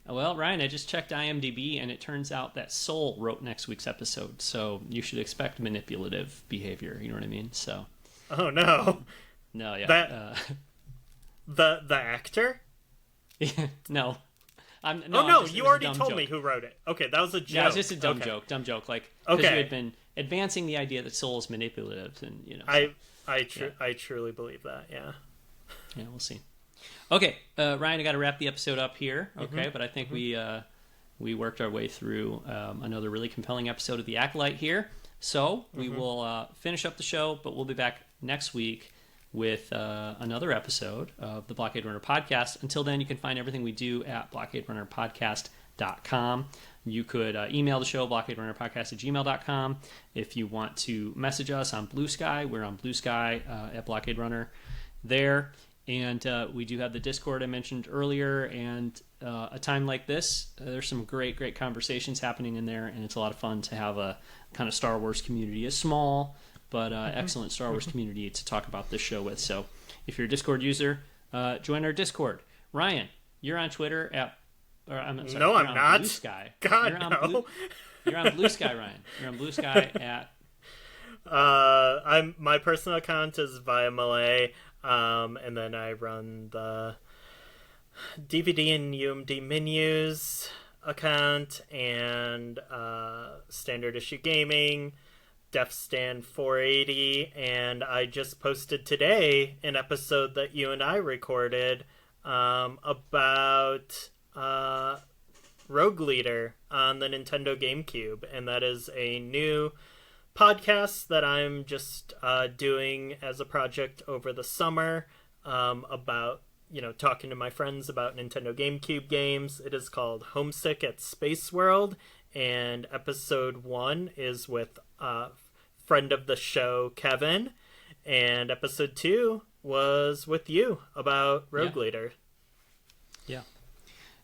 Well, Ryan, I just checked IMDb, and it turns out that Soul wrote next week's episode, so you should expect manipulative behavior. You know what I mean? So. Oh no. No, yeah. The actor? No. You already told me who wrote it. Okay, that was a joke. Yeah, it was just a dumb joke. Like, because you had been advancing the idea that Soul is manipulative, and I truly believe that. Yeah. Yeah, we'll see. Okay, Ryan, I got to wrap the episode up here. Okay, but I think we worked our way through another really compelling episode of The Acolyte here. So we will finish up the show, but we'll be back next week with another episode of the Blockade Runner Podcast. Until then, you can find everything we do at blockaderunnerpodcast.com. You could email the show, blockaderunnerpodcast@gmail.com. If you want to message us on Blue Sky, we're on Blue Sky at Blockade Runner there. And we do have the Discord I mentioned earlier, and a time like this, there's some great conversations happening in there, and it's a lot of fun to have a kind of Star Wars community, a small but excellent Star Wars community to talk about this show with. So if you're a Discord user, join our Discord. Ryan, you're on Twitter at... I'm not. Blue Sky. God, no. You're on Blue Sky, Ryan. You're on Blue Sky at... my personal account is via Malay. And then I run the DVD and UMD menus account, and Standard Issue Gaming, Def Stand 480, and I just posted today an episode that you and I recorded about Rogue Leader on the Nintendo GameCube, and that is a new podcast that I'm just doing as a project over the summer about, talking to my friends about Nintendo GameCube games. It is called Homesick at Space World, and episode 1 is with friend of the show, Kevin, and episode 2 was with you about Rogue Leader.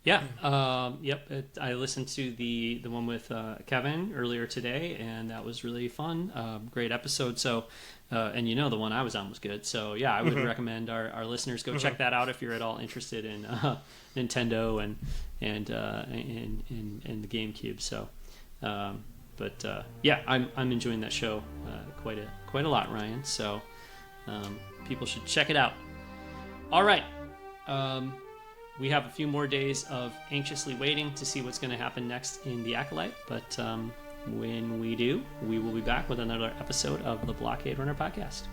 I listened to the one with Kevin earlier today, and that was really fun. Great episode. So, and the one I was on was good. So yeah, I would recommend our listeners go check that out if you're at all interested in Nintendo and the GameCube. So But yeah, I'm enjoying that show quite a lot, Ryan. So people should check it out. All right. We have a few more days of anxiously waiting to see what's going to happen next in the Acolyte. But when we do, we will be back with another episode of the Blockade Runner Podcast.